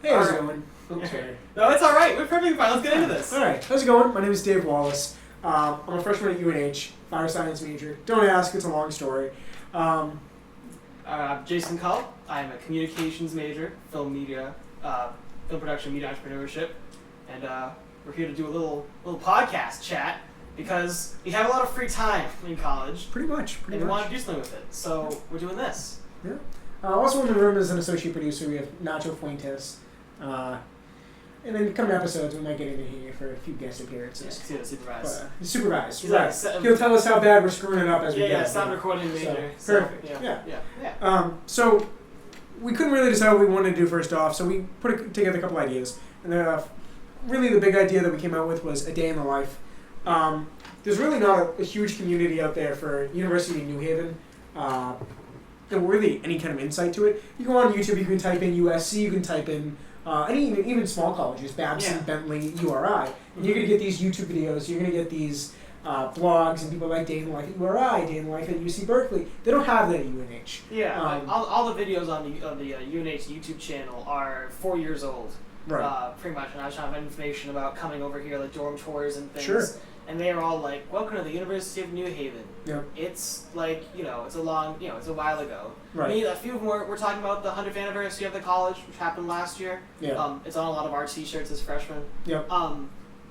Hey, how's it going? Oops, sorry. No, it's all right. We're perfectly fine. Let's get into this. All right, how's it going? My name is Dave Wallace. I'm a freshman at UNH, fire science major. Don't ask, it's a long story. Jason Cull. I'm a communications major, film production, media entrepreneurship, and we're here to do a little podcast chat because we have a lot of free time in college. Pretty much. And we want to do something with it, so we're doing this. Yeah. Also in the room is an associate producer. We have Nacho Fuentes. And then coming episodes, we might get into here for a few guest appearances. Yeah, supervise. Supervise, He's right. Like, He'll tell us how bad we're screwing it up as we go. Yeah, sound recording major. So, perfect. Yeah. So we couldn't really decide what we wanted to do first off, so we put together a couple ideas. And then really the big idea that we came out with was a day in the life. There's really not a huge community out there for University of New Haven. Really any kind of insight to it. You go on YouTube, you can type in USC, you can type in even small colleges, Babson, Bentley, URI, and you're going to get these YouTube videos, you're going to get these blogs, and people like Day in the Life at URI, Day in the Life at UC Berkeley. They don't have that at UNH. Yeah, all the videos on the UNH YouTube channel are 4 years old. Right. Pretty much, and I was trying to have information about coming over here, like dorm tours and things. Sure. And they are all like, welcome to the University of New Haven. Yeah. It's like, it's a while ago. Right. I mean, a few of them we're talking about the 100th anniversary of the college, which happened last year. Yeah. It's on a lot of our t-shirts as freshmen. Yep.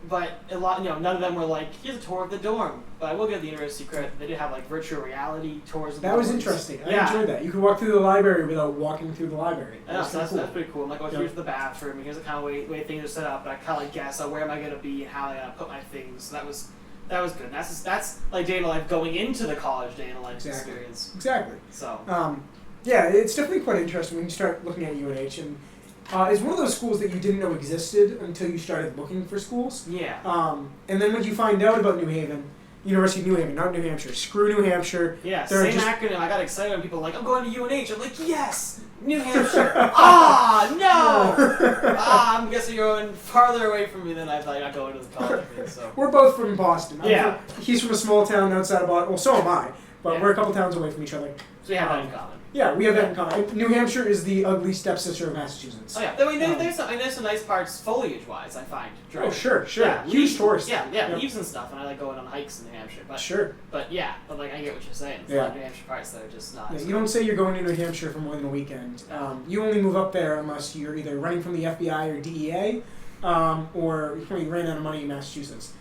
But a lot, none of them were like, here's a tour of the dorm. But I will give the university credit. They did have like virtual reality tours of the That was dorms. interesting. I enjoyed that. You could walk through the library without walking through the library. That's pretty cool. I'm like, here's the bathroom. Here's the kind of way things are set up. And I kind of like guess, where am I going to be and how am I going to put my things. So that was good. That's like day in the life going into the college day in the life experience. Exactly. So. Yeah, it's definitely quite interesting when you start looking at UNH, and it's one of those schools that you didn't know existed until you started looking for schools. Yeah. And then when you find out about New Haven, University of New Haven, not New Hampshire. Screw New Hampshire. Yeah, same acronym. I got excited when people were like, I'm going to UNH. I'm like, yes, New Hampshire. No. I'm guessing you're going farther away from me than I thought. You're not going to the college. So. We're both from Boston. He's from a small town outside of Boston. Well, so am I. But we're a couple towns away from each other. So we have that in common. Yeah, we have that in common. New Hampshire is the ugly stepsister of Massachusetts. Oh yeah, I mean, there's some nice parts foliage-wise. I find. Oh sure. Yeah, huge tourist. Yeah, leaves and stuff, and I like going on hikes in New Hampshire. But sure. But like I get what you're saying. There's a lot of New Hampshire parts that are just not. Yeah, you don't say you're going to New Hampshire for more than a weekend. You only move up there unless you're either running from the FBI or DEA, or you ran out of money in Massachusetts.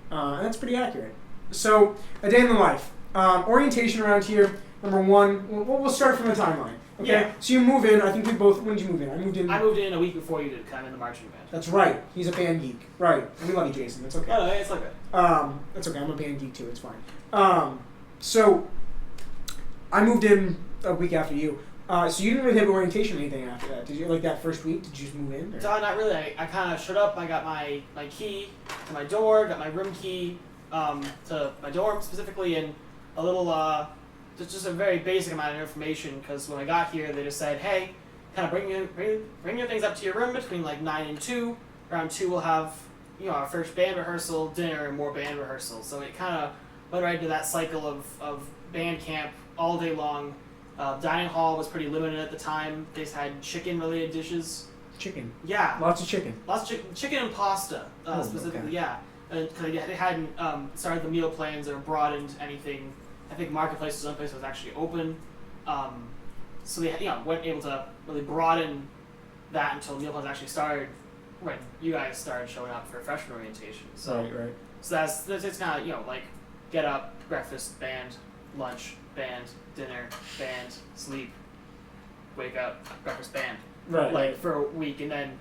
And that's pretty accurate. So, a day in the life. Orientation around here. Number one, we'll start from the timeline. Okay. Yeah. So you move in. I think we both. When did you move in? I moved in a week before you did. Kind of in the marching band. That's right. He's a band geek. Right. We love you, Jason. That's okay. Oh, it's okay. That's okay. I'm a band geek too. It's fine. So I moved in a week after you. So you didn't really have orientation or anything after that, did you? Like that first week, did you just move in? Or? No, not really. I kind of showed up. I got my key to my door. Got my room key to my dorm specifically, and a little just a very basic amount of information. Because when I got here, they just said, hey, kind of bring your things up to your room between like 9 and 2. Around 2, we'll have our first band rehearsal, dinner, and more band rehearsals. So it kind of went right into that cycle of band camp all day long. Dining hall was pretty limited at the time. They just had chicken-related dishes. Chicken? Yeah. Lots of chicken? Lots of chicken and pasta, specifically, okay. Yeah. Because they hadn't started the meal plans or broadened anything. I think Marketplace was one place that was actually open. So they weren't able to really broaden that until meal plans actually started when you guys started showing up for freshman orientation. So, right. So it's kind of, like get up, breakfast, band, lunch, band, dinner, band, sleep, wake up, breakfast, band. Right. For a week, and then,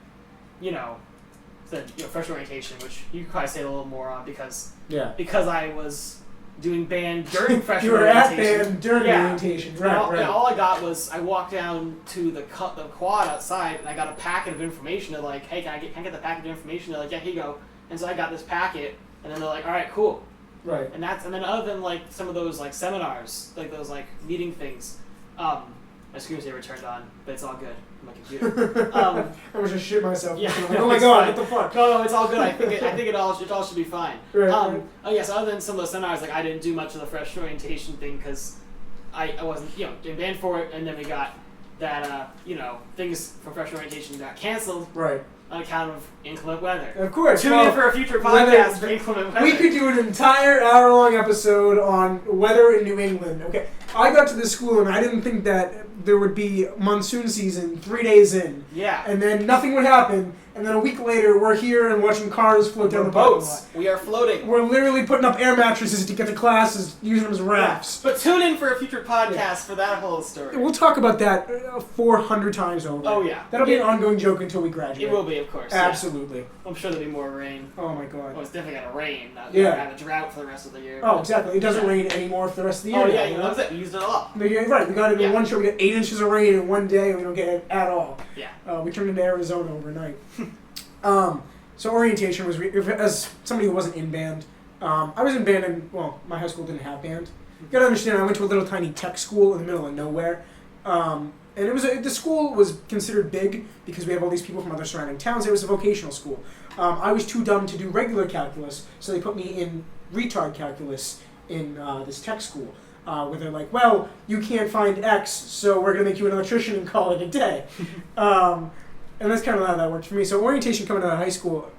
freshman orientation, which you could probably say a little more on because I was doing band during freshman orientation. You were at band during orientation, right. And all I got was I walked down to the quad outside, and I got a packet of information. They're like, hey, can I get the packet of information? They're like, yeah, here you go. And so I got this packet, and then they're like, all right, cool. Right. And then other than like some of those like seminars, like those like meeting things, my screensaver turned on, but it's all good on my computer. I was just shit myself. Yeah. Oh my god, what the fuck? No, it's all good. I think it all should be fine. Right. Oh yeah. So other than some of those seminars, like I didn't do much of the freshman orientation thing because I wasn't in band for it, and then we got that things for freshman orientation got canceled. Right. On account of inclement weather. Of course. Tune in for a future podcast for inclement weather. We could do an entire hour-long episode on weather in New England. Okay, I got to this school and I didn't think that there would be monsoon season 3 days in. Yeah. And then nothing would happen. And then a week later, we're here and watching cars float down the boats. We are floating. We're literally putting up air mattresses to get to classes, using them as rafts. But tune in for a future podcast for that whole story. We'll talk about that 400 times over. Oh, yeah. That'll be an ongoing joke until we graduate. It will be, of course. Absolutely. Yeah. I'm sure there'll be more rain. Oh, my God. Oh, it's definitely going to rain. Not yeah. We're going to have a drought for the rest of the year. Oh, exactly. It doesn't rain anymore for the rest of the year. Oh, yeah. You know? We used it all up. Right. We got it in one show. We got 8 inches of rain in one day, and we don't get it at all. Yeah. We turned into Arizona overnight. So orientation was, as somebody who wasn't in band, I was in band and, my high school didn't have band. You gotta understand, I went to a little tiny tech school in the middle of nowhere. And it was the school was considered big because we have all these people from other surrounding towns. It was a vocational school. I was too dumb to do regular calculus, so they put me in retard calculus in this tech school. Where they're like, well, you can't find X, so we're going to make you an electrician and call it a day. And that's kind of how that worked for me. So orientation coming out of high school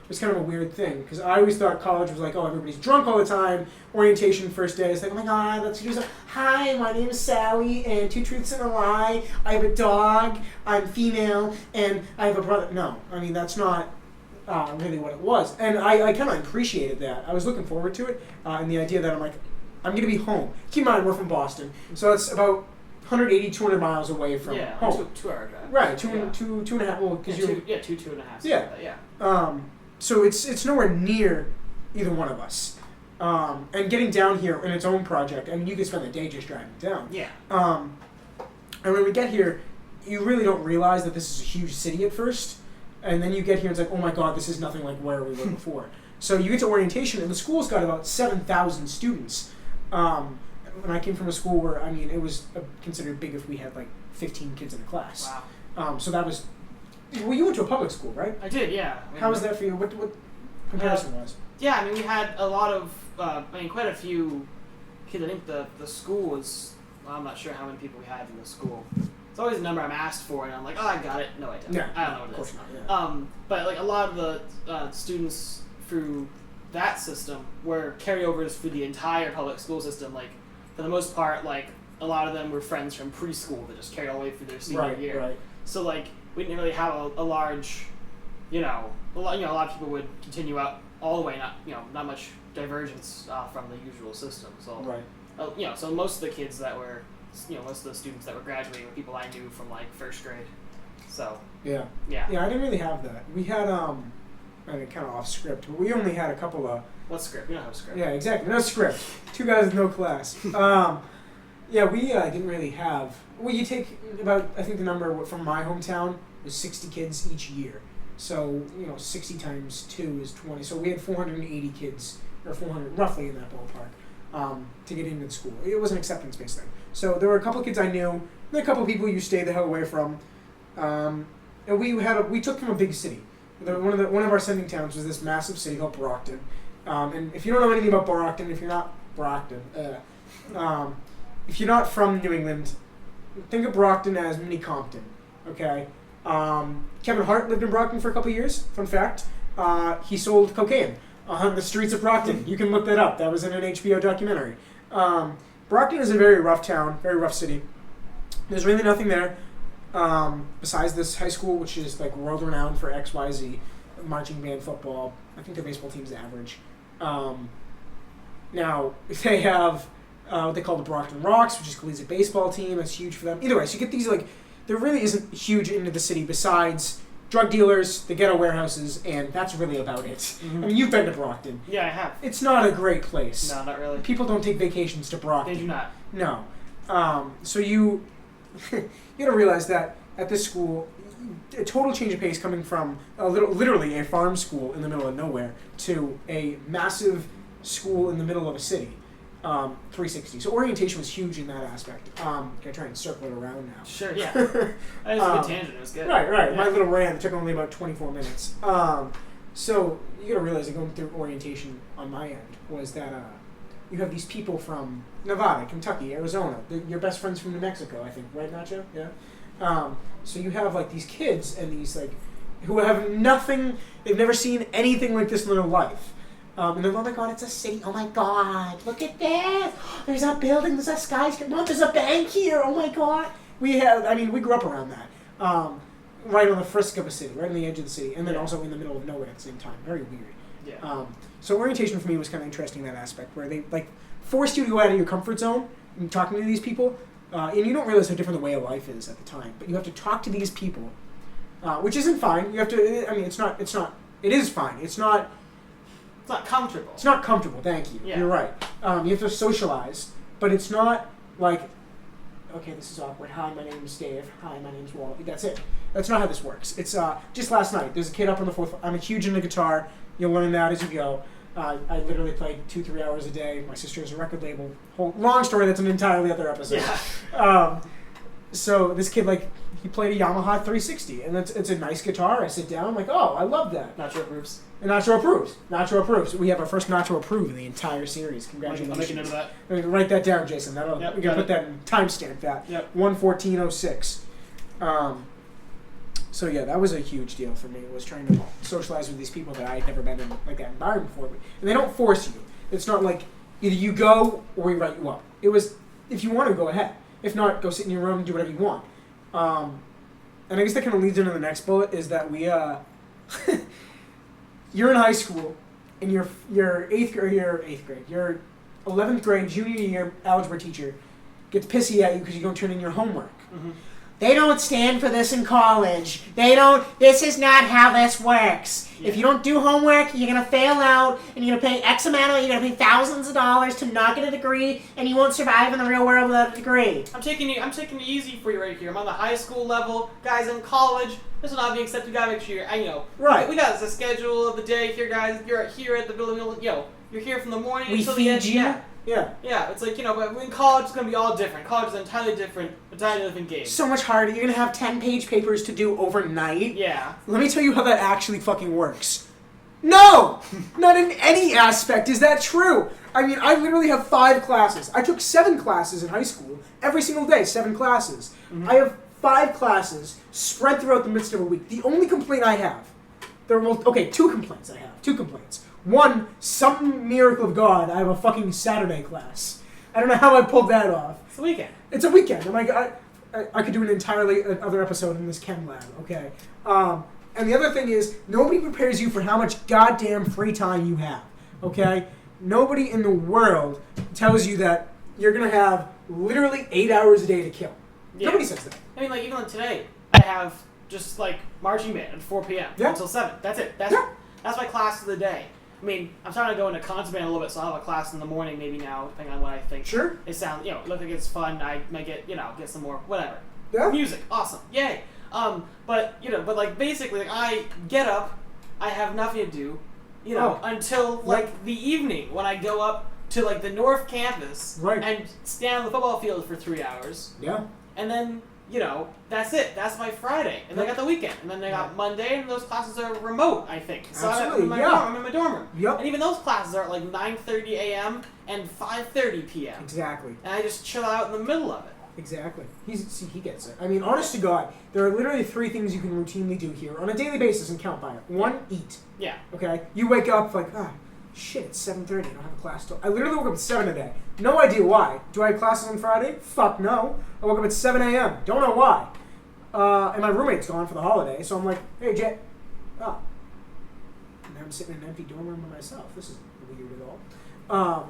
was kind of a weird thing, because I always thought college was like, oh, everybody's drunk all the time. Orientation first day, it's like, oh my God, let's do something. Hi, my name is Sally, and 2 truths and a lie. I have a dog, I'm female, and I have a brother. No, I mean, that's not really what it was. And I kind of appreciated that. I was looking forward to it, and the idea that I'm going to be home. Keep in mind, we're from Boston, so it's about 180, 200 miles away from home. 2 hour drive. Right, two and a half. Well, because two and a half. Yeah. Yeah. So it's nowhere near either one of us. And getting down here in its own project, I mean, you could spend the day just driving down. Yeah. And when we get here, you really don't realize that this is a huge city at first, and then you get here and it's like, oh my God, this is nothing like where we were before. So you get to orientation, and the school's got about 7,000 students. When I came from a school where, I mean, it was considered big if we had like 15 kids in a class. Wow. So that was, well, you went to a public school, right? I did, yeah. How was that for you? What comparison was? Yeah, I mean, we had a lot of, quite a few kids. I think the school was, I'm not sure how many people we had in the school. It's always a number I'm asked for, and I'm like, oh, I got it. No, I don't. Yeah, I don't know what it is. Of course not, yeah. But like a lot of the students through that system were carryovers through the entire public school system. Like, for the most part, like, a lot of them were friends from preschool that just carried all the way through their senior year. Right. So, like, we didn't really have a large, a lot of people would continue out all the way, not much divergence from the usual system. So, right. So most of the kids that were, most of the students that were graduating were people I knew from, like, first grade. So. Yeah. Yeah. Yeah, I didn't really have that. We had, I mean, kind of off script, but we only had a couple of... What script? We don't have a script. Yeah, exactly. No script. 2 guys with no class. Yeah, we didn't really have... Well, you take about, I think the number from my hometown was 60 kids each year. So, 60 times 2 is 20. So we had 480 kids, or 400, roughly in that ballpark, to get into the school. It was an acceptance-based thing. So there were a couple of kids I knew, and a couple of people you stayed the hell away from. And we took from a big city. One of our sending towns was this massive city called Brockton. And if you don't know anything about Brockton, if you're not from New England, think of Brockton as mini Compton, okay? Kevin Hart lived in Brockton for a couple of years, fun fact. He sold cocaine on the streets of Brockton. You can look that up. That was in an HBO documentary. Brockton is a very rough town, very rough city. There's really nothing there besides this high school, which is like world-renowned for XYZ, marching band, football. I think their baseball team's average. Now, they have what they call the Brockton Rocks, which is a collegiate baseball team. That's huge for them. Either way, so you get these, like, there really isn't huge into the city besides drug dealers, the ghetto warehouses, and that's really about it. Mm-hmm. I mean, you've been to Brockton. Yeah, I have. It's not a great place. No, not really. People don't take vacations to Brockton. They do not. No. So you got to realize that at this school, a total change of pace coming from literally a farm school in the middle of nowhere to a massive school in the middle of a city. 360. So orientation was huge in that aspect. Can I try and circle it around now? Sure, yeah. That was a good tangent. It was good. Right. Yeah. My little rant took only about 24 minutes. So you got to realize that going through orientation on my end was that you have these people from Nevada, Kentucky, Arizona. Your best friends from New Mexico, I think, right, Nacho? Yeah. So you have like these kids and these like who have nothing. They've never seen anything like this in their life. And they're, oh my god, it's a city. Oh my god, look at this. There's a building. There's a skyscraper. Mom, there's a bank here. Oh my god. We grew up around that. Right on the frisk of a city, right on the edge of the city, and then also in the middle of nowhere at the same time. Very weird. Yeah. So orientation for me was kind of interesting in that aspect, where they like forced you to go out of your comfort zone and talking to these people, and you don't realize how different the way of life is at the time. But you have to talk to these people, which isn't fine. You have to. I mean, it's not. It is fine. It's not comfortable. It's not comfortable. Thank you. Yeah. You're right. You have to socialize, but it's not like, okay, this is awkward. Hi, my name's Dave. Hi, my name's Wally. That's it. That's not how this works. It's just last night. There's a kid up on the fourth. I'm huge into guitar. You'll learn that as you go. I literally play 2-3 hours a day. My sister has a record label. Long story. That's an entirely other episode. Yeah. So this kid, like, he played a Yamaha 360, and it's a nice guitar. I sit down, I'm like, oh, I love that. Nacho approves. And Nacho approves. Nacho approves. We have our first Nacho approve in the entire series. Congratulations. I'll make a note of that. Write that down, Jason. Yep, we can put that in timestamp that. Yep. 11406. So yeah, that was a huge deal for me. Was trying to socialize with these people that I had never been in like that environment before. And they don't force you. It's not like either you go or we write you up. It was if you want to go ahead. If not, go sit in your room and do whatever you want. And I guess that kind of leads into the next bullet is that we you're in high school and your 8th grade, your 11th grade junior year algebra teacher gets pissy at you because you don't turn in your homework. Mm-hmm. They don't stand for this in college. This is not how this works. Yeah. If you don't do homework, you're going to fail out, and you're going to pay X amount you're going to pay thousands of dollars to not get a degree, and you won't survive in the real world without a degree. I'm taking it easy for you right here. I'm on the high school level. Guys in college, this will not be accepted. You got to make sure Right. We got the schedule of the day here, guys. You're here at the building. You're here from the morning until the end. Yeah, it's like, but in college, it's going to be all different. College is entirely different game. So much harder. You're going to have 10-page papers to do overnight. Yeah. Let me tell you how that actually fucking works. No! Not in any aspect is that true. I mean, I literally have 5 classes. I took 7 classes in high school. Every single day, 7 classes. Mm-hmm. I have 5 classes spread throughout the midst of a week. The only complaint I have, 2 complaints I have. 2 complaints. One, some miracle of God, I have a fucking Saturday class. I don't know how I pulled that off. It's a weekend. It's a weekend. I'm like, I could do an entirely other episode in this chem lab, okay? And the other thing is, nobody prepares you for how much goddamn free time you have, okay? Nobody in the world tells you that you're going to have literally 8 hours a day to kill. Yeah. Nobody says that. I mean, like, even today, I have just, like, marching band at 4 p.m. Until 7. That's it. That's my class of the day. I mean, I'm starting to go into concert band a little bit, so I'll have a class in the morning maybe now, depending on what I think. Sure. It sounds, look like it's fun. I might get, get some more, whatever. Yeah. Music, awesome, yay. But like basically, like, I get up, I have nothing to do, until like the evening when I go up to like the North Campus and stand on the football field for 3 hours. Yeah. And then. That's it. That's my Friday. And they got the weekend. And then they got Monday, and those classes are remote, I think. So absolutely, I'm in my dorm room. Yep. And even those classes are at like 9:30 a.m. and 5:30 p.m. Exactly. And I just chill out in the middle of it. Exactly. He gets it. I mean, honest to God, there are literally 3 things you can routinely do here on a daily basis and count by it. 1, eat. Yeah. Okay? You wake up like, shit, it's 7:30. I don't have a class till... I literally woke up at 7 today. No idea why. Do I have classes on Friday? Fuck no. I woke up at 7 a.m. Don't know why. And my roommate's gone for the holiday, so I'm like, hey, Jay. And I'm sitting in an empty dorm room by myself. This isn't weird at all.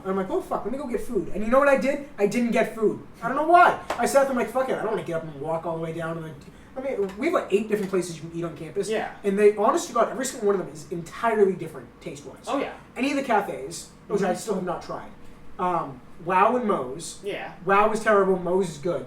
And I'm like, oh, fuck, let me go get food. And you know what I did? I didn't get food. I don't know why. I sat there like, fuck it. I don't want to get up and walk all the way down to the... I mean, we have like 8 different places you can eat on campus. Yeah. And they, honest to God, every single one of them is entirely different taste-wise. Oh, yeah. Any of the cafes, which I still have not tried. Wow and Moe's. Yeah. Wow is terrible, Moe's is good.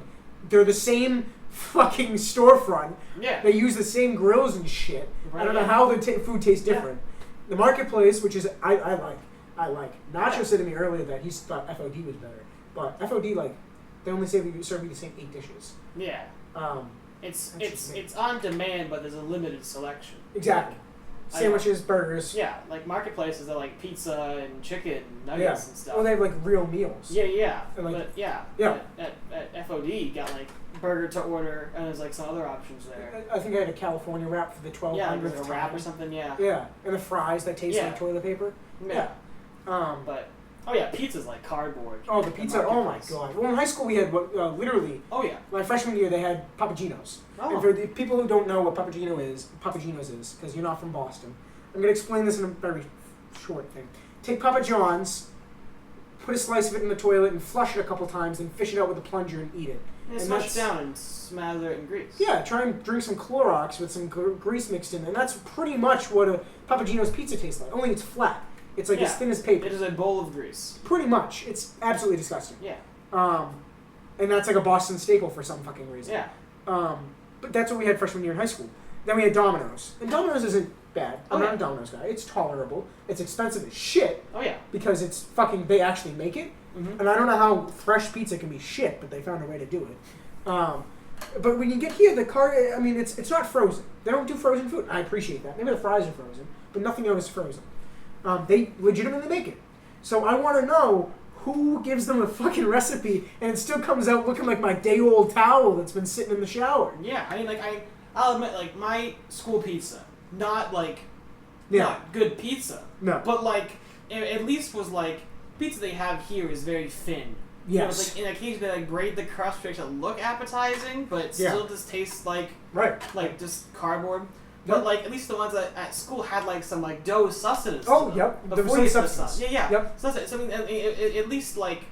They're the same fucking storefront. Yeah. They use the same grills and shit. Right. I don't know how the food tastes different. The Marketplace, which is, I like. Nacho said to me earlier that he thought FOD was better. But FOD, like, they only serve you the same 8 dishes. Yeah. It's on demand, but there's a limited selection. Exactly. Sandwiches, burgers. Yeah, like marketplaces that like pizza and chicken nuggets and stuff. Well, they have like real meals. Yeah. Like, But yeah. At FOD, you got like burger to order, and there's like some other options there. I think I had a California wrap for the 1200th like a wrap or something. Yeah. Yeah, and the fries that taste like toilet paper. Yeah. But pizza's like cardboard. Oh, the pizza! Oh my god! Well, in high school we had literally. Oh yeah. My freshman year they had Papagenos. Oh. And for the people who don't know what Papagenos is, because you're not from Boston, I'm gonna explain this in a very short thing. Take Papa John's, put a slice of it in the toilet, and flush it a couple times, then fish it out with a plunger and eat it. And smash it down and smother it in grease. Yeah, try and drink some Clorox with some grease mixed in, and that's pretty much what a Papagenos pizza tastes like. Only it's flat. It's like as thin as paper. It is a bowl of grease. Pretty much. It's absolutely disgusting. Yeah. And that's like a Boston staple for some fucking reason. Yeah. But that's what we had freshman year in high school. Then we had Domino's. And Domino's isn't bad. I'm not a Domino's guy. It's tolerable. It's expensive as shit. Oh, yeah. Because it's fucking, they actually make it. Mm-hmm. And I don't know how fresh pizza can be shit, but they found a way to do it. But when you get here, it's not frozen. They don't do frozen food. I appreciate that. Maybe the fries are frozen, but nothing else is frozen. They legitimately make it. So I want to know who gives them a fucking recipe and it still comes out looking like my day-old towel that's been sitting in the shower. Yeah, I mean, I'll admit, like, my school pizza, not good pizza. No. But, like, at least was, like, pizza they have here is very thin. Yes. You know, like, in occasion they, like, braid the crust to actually look appetizing, but it still just tastes like, just cardboard. But, like, at least the ones at school had, like, some, like, dough sustenance. Oh, yep. There was some substance. Yeah. Yep. So, I mean, at least, like,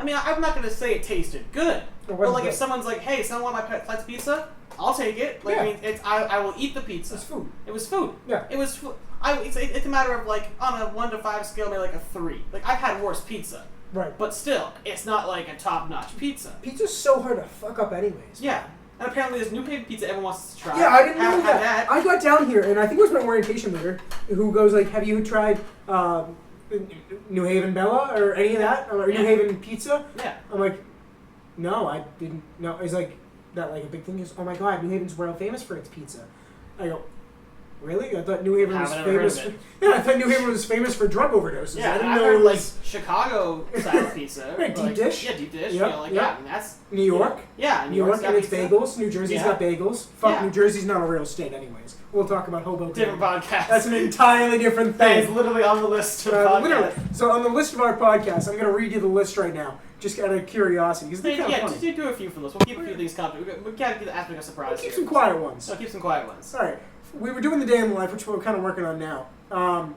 I mean, I'm not going to say it tasted good. But, like, if someone's like, hey, someone want my slice pizza, I'll take it. Like, I mean, I will eat the pizza. It's food. It was food. Yeah. It was food. It's a matter of, like, on a 1 to 5 scale, maybe, like, a 3. Like, I've had worse pizza. Right. But still, it's not, like, a top-notch pizza. Pizza's so hard to fuck up anyways. Yeah. And apparently there's new pizza everyone wants to try. Yeah, I didn't know that. I got down here, and I think it was my orientation leader who goes like, have you tried New Haven Bella or any of that? Or New Haven Pizza? Yeah. I'm like, no, I didn't know. It's like, that like a big thing is, oh my god, New Haven's world famous for its pizza. I go, really? I thought New Haven was famous for... Yeah, I thought New Haven was famous for drug overdoses. Yeah, I didn't I've know heard, it was... like, Chicago-style pizza. Right, deep dish? Yeah, deep dish. Yep, You know, like, yeah, I mean, that's... New York? Yeah, New York and its bagels. New Jersey's got bagels. Fuck, Yeah. New Jersey's not a real state anyways. We'll talk about Hoboken. Different podcast. That's an entirely different thing. That is literally on the list of podcasts. Literally. So on the list of our podcasts, I'm going to read you the list right now, just out of curiosity. Because they're kind of funny. Just do a few from this. We'll keep a few things coming. We can't keep the aspect of surprise. We'll keep some quiet ones. No, keep some quiet ones. All right. We were doing the day in the life, which we're kind of working on now. And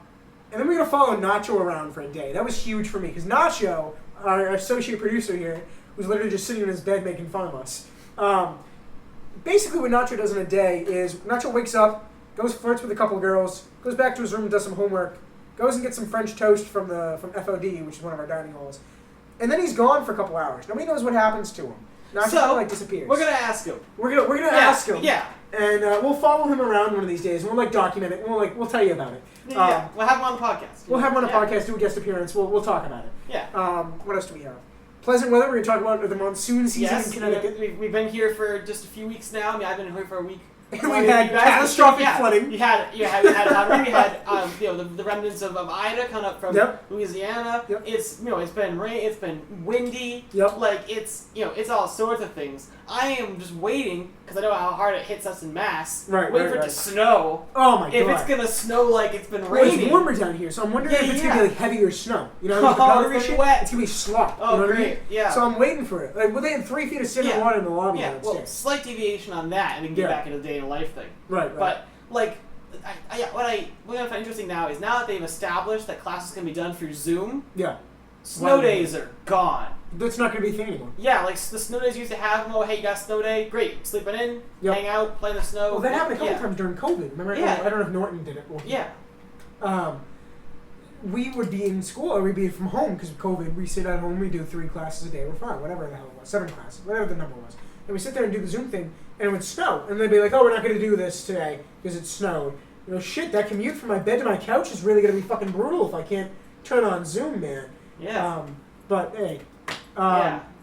then we're going to follow Nacho around for a day. That was huge for me, because Nacho, our associate producer here, was literally just sitting in his bed making fun of us. Basically what Nacho does in a day is, Nacho wakes up, goes flirts with a couple girls, goes back to his room and does some homework, goes and gets some French toast from FOD, which is one of our dining halls, and then he's gone for a couple hours. Nobody knows what happens to him. Nacho kind of like disappears. We're going to ask him. We're gonna ask him. Yeah. And we'll follow him around one of these days, and we'll like document it, and we'll tell you about it. Yeah, we'll have him on the podcast. We'll have him on the podcast, do a guest appearance. We'll talk about it. Yeah. What else do we have? Pleasant weather. We're gonna talk about the monsoon season in Connecticut. We've been here for just a few weeks now. I mean, I've been here for a week. We've had catastrophic flooding. We had the remnants of Ida coming up from Louisiana. Yep. It's it's been rain. It's been windy. Yep. Like it's all sorts of things. I am just waiting because I know how hard it hits us in Mass. Waiting for it to snow. Oh my god! If it's gonna snow like it's been raining. It's warmer down here, so I'm wondering if it's gonna be like heavier snow. You know, with the powdery shit. Wet. It's gonna be slop. Oh, you know great! What I mean? Yeah. So I'm waiting for it. Like, well, they had 3 feet of standing water in the lobby. Yeah. Downstairs. Well, slight deviation on that, and we can get back into the day in a life thing. Right. But like, what I find interesting now is now that they've established that classes can be done through Zoom. Yeah. Snow days are gone. That's not going to be a thing anymore. Yeah, like the snow days used to have them. Oh, hey, you got a snow day? Great. Sleeping in, hang out, play in the snow. Well, that happened a couple times during COVID. Remember? Yeah. I don't know if Norton did it. Yeah. We would be in school, or we'd be from home because of COVID. We sit at home, we do 3 classes a day. We're fine, whatever the hell it was. 7 classes, whatever the number was. And we sit there and do the Zoom thing, and it would snow. And they'd be like, oh, we're not going to do this today because it snowed. You know, shit, that commute from my bed to my couch is really going to be fucking brutal if I can't turn on Zoom, man. Yeah. But, hey.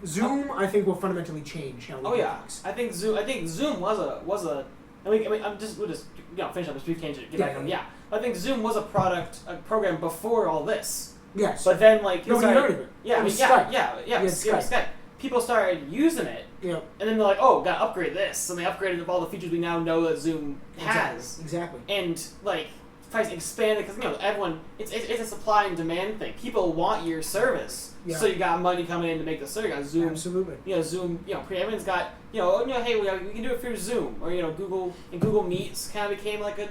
Zoom, I think, will fundamentally change how we do things. I think Zoom was a. I mean, we'll just finish up this brief tangent. Get back on. Yeah, I think Zoom was a program before all this. Yes. But then like nobody heard of it. Yeah, it was Skype. Yeah. Skype. People started using it. Yep. And then they're like, oh, gotta upgrade this, and they upgraded all the features we now know that Zoom has. Exactly. And like. Tries to expand it because everyone it's a supply and demand thing. People want your service, so you got money coming in to make the service. You got Zoom, absolutely. Zoom. Everyone's got hey, we can do it through Zoom or Google Meets kind of became like a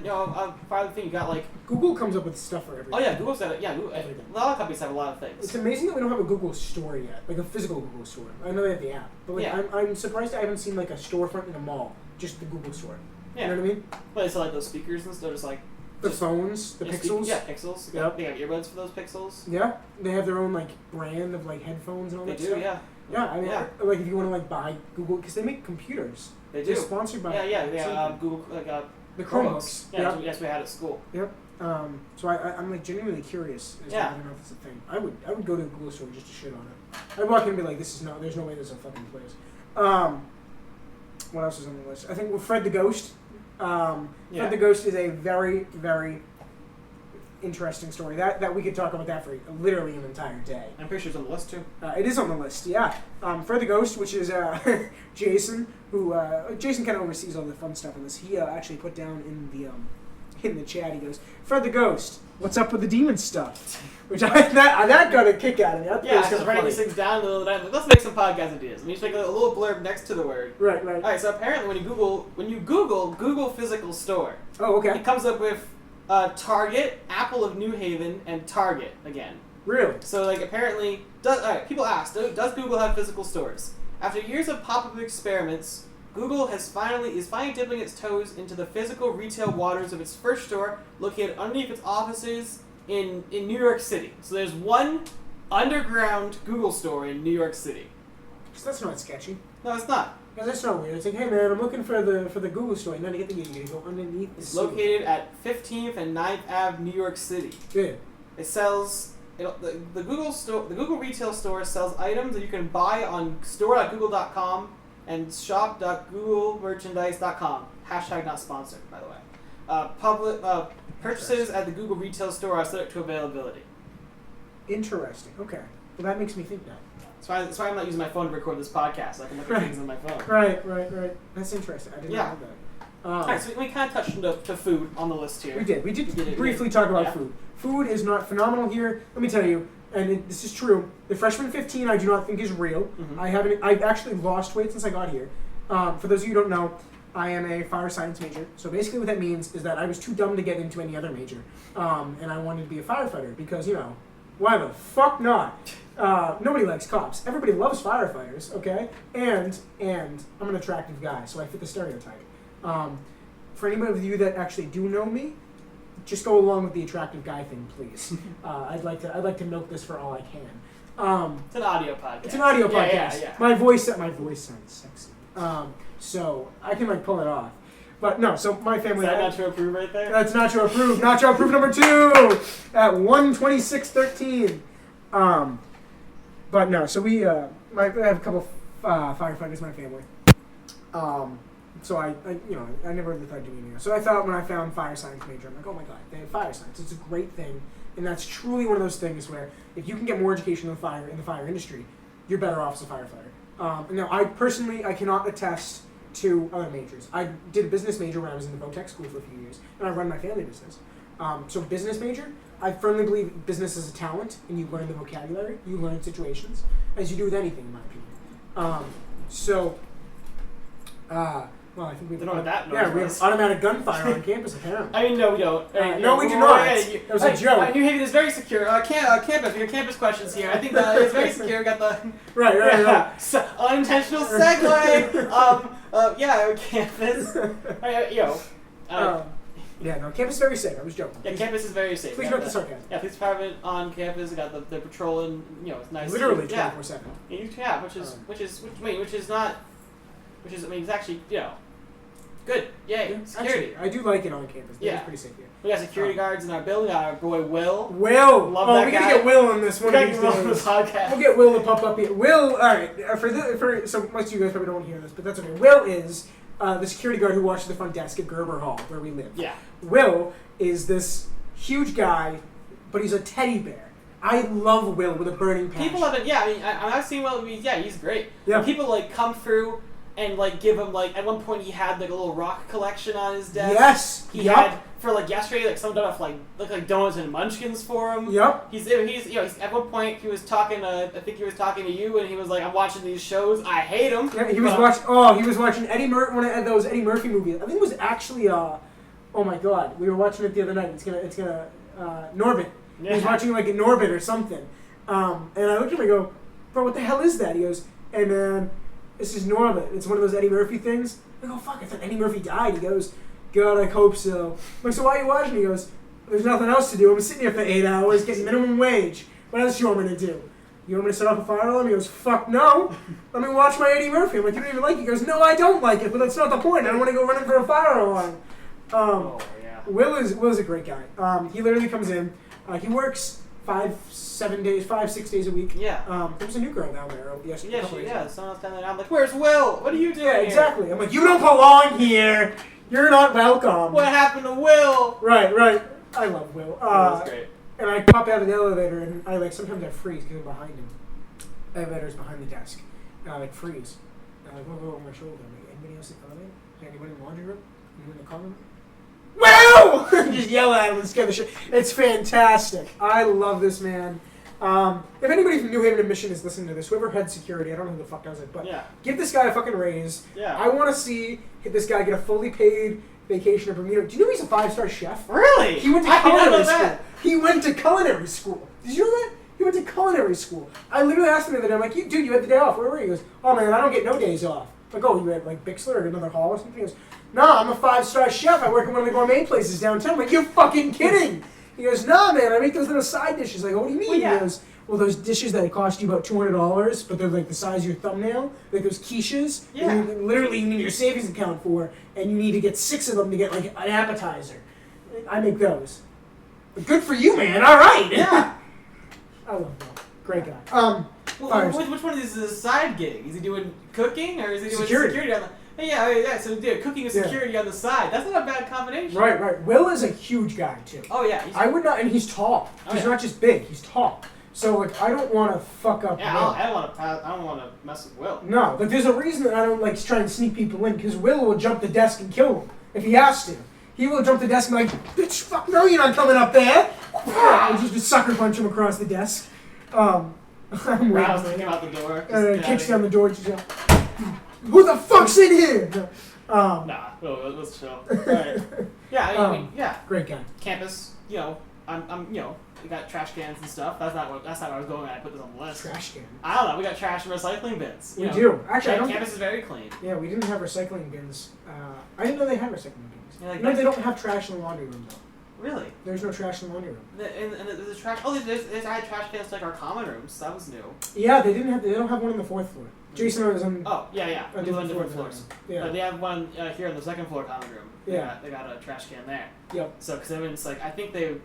part of the thing. You got like Google comes up with stuff for everything. Oh yeah, Google's got everything. A lot of companies have a lot of things. It's amazing that we don't have a Google store yet, like a physical Google store. I know they have the app, but like I'm surprised I haven't seen like a storefront in a mall, just the Google store. Yeah. You know what I mean? But it's like those speakers and stuff, just like. The phones, the Pixels. Yeah, Pixels. Yep. They have earbuds for those Pixels. Yeah, they have their own like brand of like headphones and all that stuff. They do, yeah. Yeah, I mean, like if you want to like buy Google, because they make computers. They do. They're sponsored by. Yeah. Google the Chromebooks. Yeah, yes, we had at school. Yep. So I'm like genuinely curious as to whether or not it's a thing. I would go to a Google store just to shit on it. I'd walk in and be like, there's no way this is a fucking place. What else is on the list? I think with Fred the Ghost. Fred the Ghost is a very, very interesting story. That we could talk about that for literally an entire day. I'm pretty sure it's on the list too. It is on the list, yeah. Fred the Ghost, which is Jason, who Jason kind of oversees all the fun stuff in this. He actually put down in the chat. He goes, "Fred the Ghost, what's up with the demon stuff?" Which that got a kick out of me. Yeah, just writing these things down a little bit. Let's make some podcast ideas. Let me just make a little blurb next to the word. Right. All right. So apparently, when you Google physical store. Oh, okay. It comes up with Target, Apple of New Haven, and Target again. Really? So like apparently, people ask, does Google have physical stores? After years of pop-up experiments, Google is finally dipping its toes into the physical retail waters of its first store, located underneath its offices in New York City. So there's one underground Google store in New York City. So that's not sketchy. No, it's not. Because that's not weird. It's like, hey man, I'm looking for the Google store. You know, to get you gotta go underneath the It's city. located at 15th and 9th Ave, New York City. Good. It sells the Google store. The Google retail store sells items that you can buy on store.google.com and shop.googlemerchandise.com. Hashtag not sponsored, by the way. Purchases at the Google retail store are subject to availability. Interesting. Okay. Well, that makes me think now. That's why I'm not using my phone to record this podcast. So I can look at things on my phone. Right. That's interesting. I didn't know that. Alright, so we kind of touched to food on the list here. We did briefly talk about food. Food is not phenomenal here. Let me tell you, and this is true. The freshman 15 I do not think is real. Mm-hmm. I've actually lost weight since I got here. For those of you who don't know, I am a fire science major. So basically what that means is that I was too dumb to get into any other major. And I wanted to be a firefighter because, why the fuck not? Nobody likes cops. Everybody loves firefighters, okay? And I'm an attractive guy, so I fit the stereotype. For anybody of you that actually do know me, just go along with the attractive guy thing, please. I'd like to milk this for all I can. It's an audio podcast. It's an audio podcast. Yeah. My voice sounds sexy. So I can pull it off. But no, so my family. Is that not to approve right there? That's not to approve. Not to approve number 2 at 1:26:13. But no, so we I have a couple firefighters in my family. So I never really thought doing anything else. So I thought when I found fire science major, I'm like, oh my god, they have fire science. It's a great thing, and that's truly one of those things where if you can get more education in the fire industry, you're better off as a firefighter. Now, I cannot attest to other majors. I did a business major when I was in the Votech school for a few years, and I run my family business. So business major, I firmly believe business is a talent, and you learn the vocabulary, you learn situations, as you do with anything, in my opinion. Well, I think we have automatic gunfire on campus, apparently. I mean, no, we don't. No, we do not. That was a joke. New Haven is very secure. Campus, your campus questions here. I think it's very secure. Got the right. So, unintentional segue. Campus. Campus is very safe. I was joking. Yeah, campus is very safe. Please note the sarcasm. Yeah, police department on campus. Got the patrolling. It's nice. Literally 24/7. Yeah, which is it's actually good. Yay, security. Actually, I do like it on campus. It's pretty safe here. We got security guards in our building. Got our boy Will. Love that guy. We gotta get Will on this one of these days. Podcast. We'll get Will to pop up here. Will, all right. So much of you guys probably don't want to hear this, but that's okay. Will is the security guard who watches the front desk at Gerber Hall, where we live. Yeah. Will is this huge guy, but he's a teddy bear. I love Will with a burning passion. People have it. Yeah, I mean, I've seen Will. Yeah, he's great. Yeah. When people like come through and like give him like at one point he had like a little rock collection on his desk. Yes. He had for like yesterday like someone done like looked like donuts and munchkins for him. Yep. He's at one point he was talking I think he was talking to you and he was like, I'm watching these shows, I hate them. Yeah, he was watching one of those Eddie Murphy movies. I think it was actually oh my god, we were watching it the other night. It's gonna Norbit. Yeah. He was watching like a Norbit or something. And I looked at him and I go, bro, what the hell is that? He goes, hey man, this is Norbit. It's one of those Eddie Murphy things. I go, fuck, I thought Eddie Murphy died. He goes, God, I hope so. I'm like, so why are you watching? He goes, there's nothing else to do. I'm sitting here for 8 hours getting minimum wage. What else do you want me to do? You want me to set off a fire alarm? He goes, fuck no. Let me watch my Eddie Murphy. I'm like, you don't even like it? He goes, no, I don't like it, but that's not the point. I don't want to go running for a fire alarm. Yeah. Will is a great guy. He literally comes in. He works 6 days a week. Yeah. There was a new girl down there yesterday. Someone else down there. I'm like, where's Will? What are you doing? Yeah, here? exactly. I'm like, you don't belong here. You're not welcome. What happened to Will? Right. I love Will. That's great. And I pop out of the elevator, and I sometimes I freeze because I'm behind him. The elevator's behind the desk. And I freeze. And I go over my shoulder. I'm like, anybody else in the elevator? Is anyone in the laundry room? Anyone in the common room? Will! Just yell at him and scare the shit. It's fantastic. I love this man. If anybody from New Haven Mission is listening to this, whoever head security, I don't know who the fuck does it, but give this guy a fucking raise. Yeah. I want to see this guy get a fully paid vacation in Bermuda. Do you know he's a 5-star chef? Really? He went to culinary school. He went to culinary school. Did you know that? He went to culinary school. I literally asked him the other day, I'm like, dude, you had the day off. Where were you? He goes, oh man, I don't get no days off. I'm like, oh, you had like Bixler or another hall or something? He goes, no, I'm a 5-star chef. I work in one of the gourmet places downtown. I'm like, you're fucking kidding. He goes, nah, man, I make those little side dishes. I go, what do you mean? Well, yeah. He goes, well, those dishes that cost you about $200, but they're like the size of your thumbnail, like those quiches. Yeah. Literally, you need your savings account for, and you need to get 6 of them to get like an appetizer. I make those. But good for you, man. All right. Yeah. I love Bill. Great guy. Which one of these is a side gig? Is he doing cooking or is he doing security on the? Yeah. So cooking and security on the side. That's not a bad combination. Right. Will is a huge guy too. Oh yeah. I would not, and he's tall. He's not just big. He's tall. So like, I don't want to fuck up. Yeah, Will. I don't want to mess with Will. No, but there's a reason that I don't like try and sneak people in because Will will jump the desk and kill him if he has to. He will jump the desk and be like, bitch, fuck no, you're not coming up there. And just sucker punch him across the desk. Rouse him out the door. Kicks down the door. Just, who the fuck's in here? Nah, let's chill. Right. Yeah, I mean, Great guy. Campus, we got trash cans and stuff. That's not where I was going at. I put this on the list. Trash can. I don't know. We got trash and recycling bins. We do. Actually, campus is very clean. Yeah, we didn't have recycling bins. I didn't know they had recycling bins. Yeah, like they don't have trash in the laundry room though. Really? There's no trash in the laundry room. And there's trash. Oh, I had trash cans like our common rooms. That was new. Yeah, they don't have one on the 4th floor. Jason was on. Oh yeah. We live on different floors. Yeah. They have one here on the 2nd floor common room. Yeah. They got a trash can there. Yep. So because everyone's like, I think they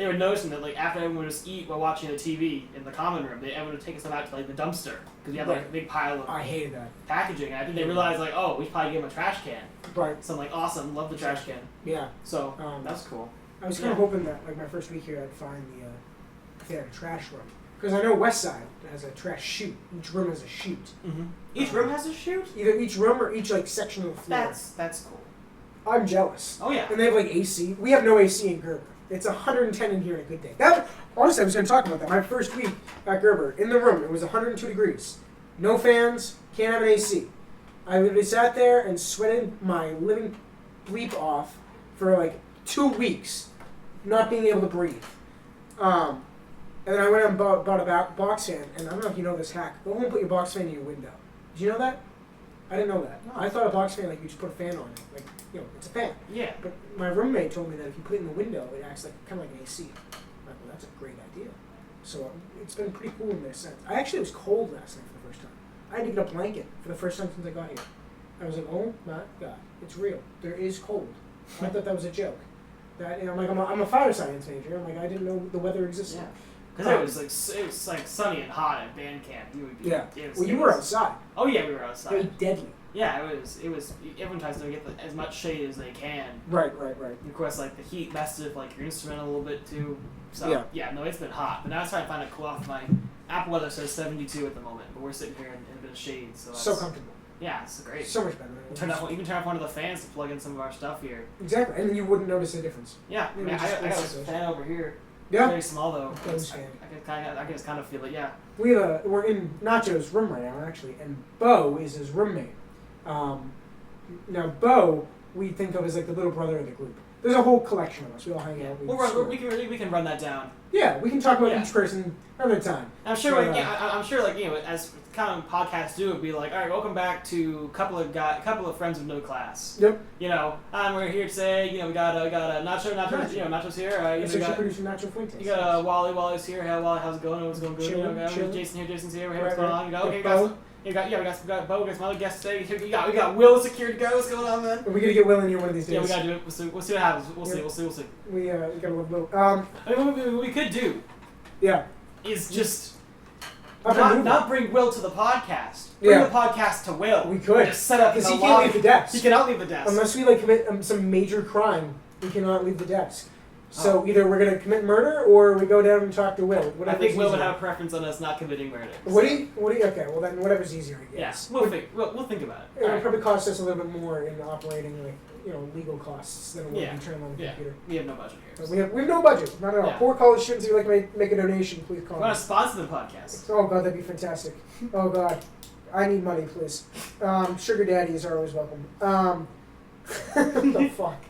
were noticing that like after everyone would just eat while watching the TV in the common room, everyone would take stuff out to like the dumpster because you have like a big pile of. I hated that packaging. And I think they realized like, oh, we should probably give them a trash can. Right. So I'm like, awesome, love the trash can. Yeah. So that's cool. I was kind of hoping that like my first week here, I'd find if they had a trash room because I know Westside has a trash chute. Each room has a chute. Mm-hmm. Each room has a chute. Either each room or each like section of the floor. That's cool. I'm jealous. Oh yeah. And they have like AC. We have no AC in Gerber. It's 110 in here on a good day. That honestly, I was going to talk about that. My first week at Gerber, in the room, it was 102 degrees. No fans, can't have an AC. I literally sat there and sweated my living bleep off for like 2 weeks, not being able to breathe. And then I went and bought a box fan, and I don't know if you know this hack. Go home and put your box fan in your window. Did you know that? I didn't know that. No. I thought a box fan, like you just put a fan on it. Like, it's a fan. Yeah. But my roommate told me that if you put it in the window, it acts like kind of like an AC. I'm like, well, that's a great idea. So it's been pretty cool in this sense. It was cold last night for the first time. I had to get a blanket for the first time since I got here. I was like, oh my God, it's real. There is cold. I thought that was a joke. I'm a fire science major. I'm like, I didn't know the weather existed. Yeah. Because it was like sunny and hot at band camp. You would be. Yeah. You were outside. Oh yeah, we were outside. Very deadly. Yeah, it was. Everyone tries to get as much shade as they can. Right. And of course, like the heat messed with like your instrument a little bit too. So no, it's been hot. But now I was trying to find a cool off. My Apple weather says 72 at the moment, but we're sitting here in a bit of shade, so that's comfortable. Yeah, it's great. So much better. You can turn off one of the fans to plug in some of our stuff here. Exactly, and then you wouldn't notice the difference. Yeah, I got a fan over here. Yeah. It's very small though. I can just kind of feel it. Yeah. We're in Nacho's room right now, actually, and Bo is his roommate. Now Bo, we think of as like the little brother of the group. There's a whole collection of us. We all hang out. We can run that down. Yeah, we can talk about each person another time. I'm sure. I'm sure. Like as kind of podcasts do, it'd be like, all right, welcome back to a couple of friends with no class. Yep. We're here today. We got Nacho. Nacho's here. We got producer Nacho Fuentes. You got Wally's here. Hey, Wally, how's it going? What's going good? Chilling. Jason's here. Hey, what's going on? We got Bo. We got some other guests today. We got Will secured to go. What's going on, man? We're gonna get Will in here one of these days. Yeah, we gotta do it. We'll see what happens. We'll see. We gotta love Will. What we could do. Yeah. Is just not bring Will to the podcast. Bring the podcast to Will. We could. Just set up because he can't leave the desk. He cannot leave the desk unless we commit some major crime. He cannot leave the desk. So either we're gonna commit murder or we go down and talk to Will. I think Will would have a preference on us not committing murder. Would he? Okay, well then whatever's easier, I guess. Yeah, we'll think about it. It'll probably cost us a little bit more in operating, legal costs than it would be turning on the computer. We have no budget here. We have no budget, not at all. Poor college students who make a donation, please call us. We want to sponsor the podcast. Oh god, that'd be fantastic. Oh god, I need money, please. Sugar daddies are always welcome. What the fuck?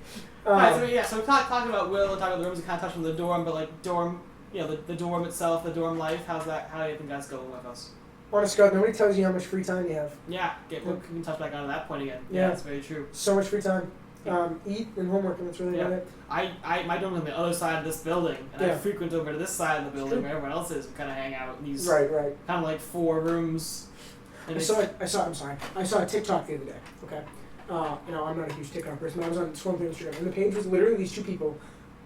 So we're talking about Will, talking about the rooms, and kind of touching on the dorm, but like dorm, the dorm itself, the dorm life. How do you think that's going with us? Honest God, nobody tells you how much free time you have. Yeah, we can touch back on that point again. Yeah, that's very true. So much free time. Eat and homework, and that's really about it. My dorm is on the other side of this building, and I frequent over to this side of the building where everyone else is. We kind of hang out in these kind of like 4 rooms. I saw a TikTok the other day. Okay. I'm not a huge TikTok person, but I was scrolling through Instagram, and the page was literally these 2 people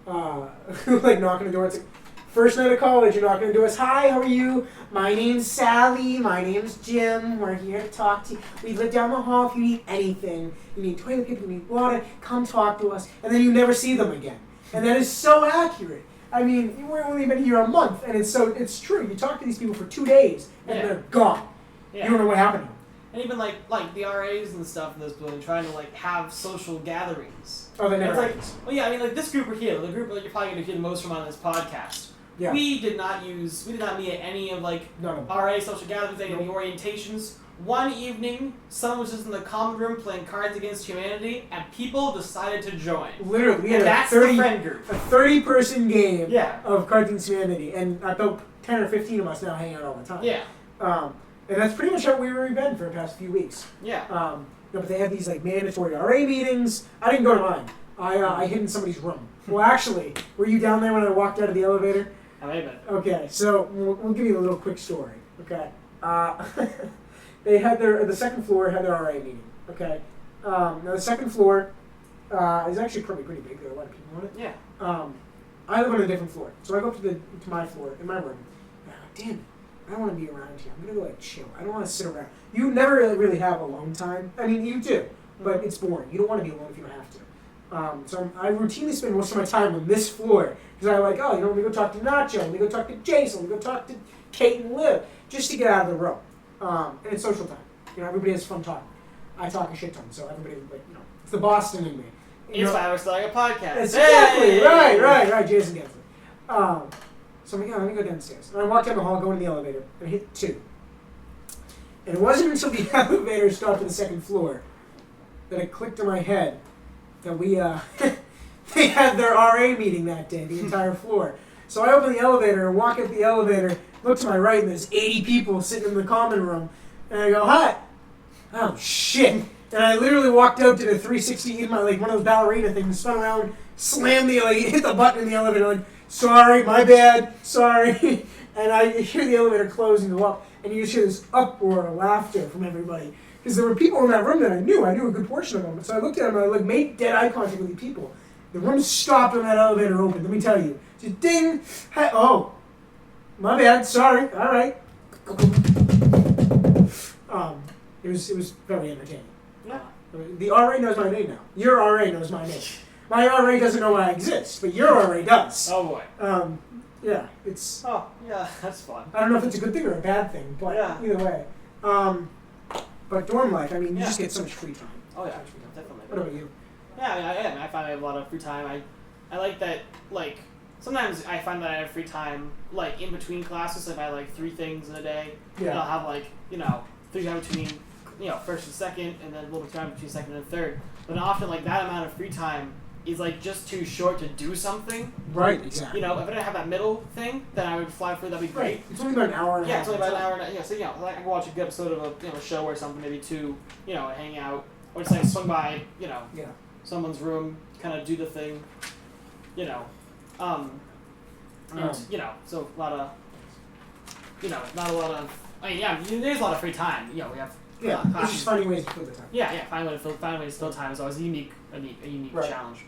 who knock on the door. It's like, first night of college, you're knocking on the door. It's, hi, how are you? My name's Sally. My name's Jim. We're here to talk to you. We live down the hall. If you need anything, you need toilet paper, you need water, come talk to us. And then you never see them again. And that is so accurate. I mean, we've only been here a month, and it's true. You talk to these people for 2 days, and they're gone. Yeah. You don't know what happened to them. And even like the RAs and stuff in this building trying to like have social gatherings. Oh, they never happens. Like this group right here, the group that you're probably going to hear the most from on this podcast. Yeah. We did not meet at any of RA social gatherings, any of the orientations. One evening, someone was just in the common room playing Cards Against Humanity, and people decided to join. Literally, we had the friend group. A 30-person game of Cards Against Humanity, and about 10 or 15 of us now hang out all the time. Yeah. And that's pretty much how we've been for the past few weeks. Yeah. But they have these mandatory RA meetings. I didn't go to mine. I hid in somebody's room. Well, actually, were you down there when I walked out of the elevator? I may have been. Okay, so we'll give you a little quick story. Okay. They had the second floor had their RA meeting. Okay. Now the second floor is actually probably pretty big. There are a lot of people on it. Yeah. I live on a different floor, so I go up to my floor in my room. Damn it. I don't want to be around here. I'm going to go chill. I don't want to sit around. You never really have alone time. I mean, you do, but it's boring. You don't want to be alone if you don't have to. So I routinely spend most of my time on this floor because I let me go talk to Nacho, let me go talk to Jason, let me go talk to Kate and Liv, just to get out of the room. And it's social time. Everybody has fun talking. I talk a shit ton, so everybody, it's the Boston in me. It's why we're starting a podcast. Exactly. Right. Jason gets it. So I'm like, let me go downstairs. And I walked down the hall, go in the elevator, and I hit 2. And it wasn't until the elevator stopped at the second floor that it clicked in my head that they had their RA meeting that day, the entire floor. So I open the elevator and walk up the elevator, look to my right, and there's 80 people sitting in the common room. And I go, hi. Oh, shit. And I literally walked out, did a 360 in my, one of those ballerina things, spun around, slammed hit the button in the elevator, sorry, my bad, sorry. And I hear the elevator close and go up, and you just hear this uproar of laughter from everybody. Because there were people in that room that I knew a good portion of them. So I looked at them and I made dead eye contact with the people. The room stopped when that elevator opened, let me tell you. Just ding, hi, oh, my bad, sorry, all right. It was very entertaining. The RA knows my name now. Your RA knows my name. My RA doesn't know I exist, but your RA does. Oh boy. Yeah, it's. Oh yeah, that's fun. I don't know if it's a good thing or a bad thing, but either way. But dorm life, I mean, you just get so much free time. Oh yeah, definitely. What about you? Yeah, I find I have a lot of free time. I like that, like, sometimes I find that I have free time, like, in between classes, if I have, like, 3 things in a day. Yeah. And I'll have, like, 3 time between, first and second, and then a little bit of time between second and third. But often, like, that amount of free time is, like, just too short to do something. Right, exactly. If I didn't have that middle thing, then I would fly through, that'd be great. Right. It's only about an hour and a half. Yeah, it's only about an hour and a half. Yeah, so, like, I can watch a good episode of a show or something, maybe 2, hang out. Or just, like, swing by, someone's room, kind of do the thing, and, so a lot of, not a lot of, there's a lot of free time, we have it's just finding ways to fill the time. Finding ways to fill time is always a unique challenge.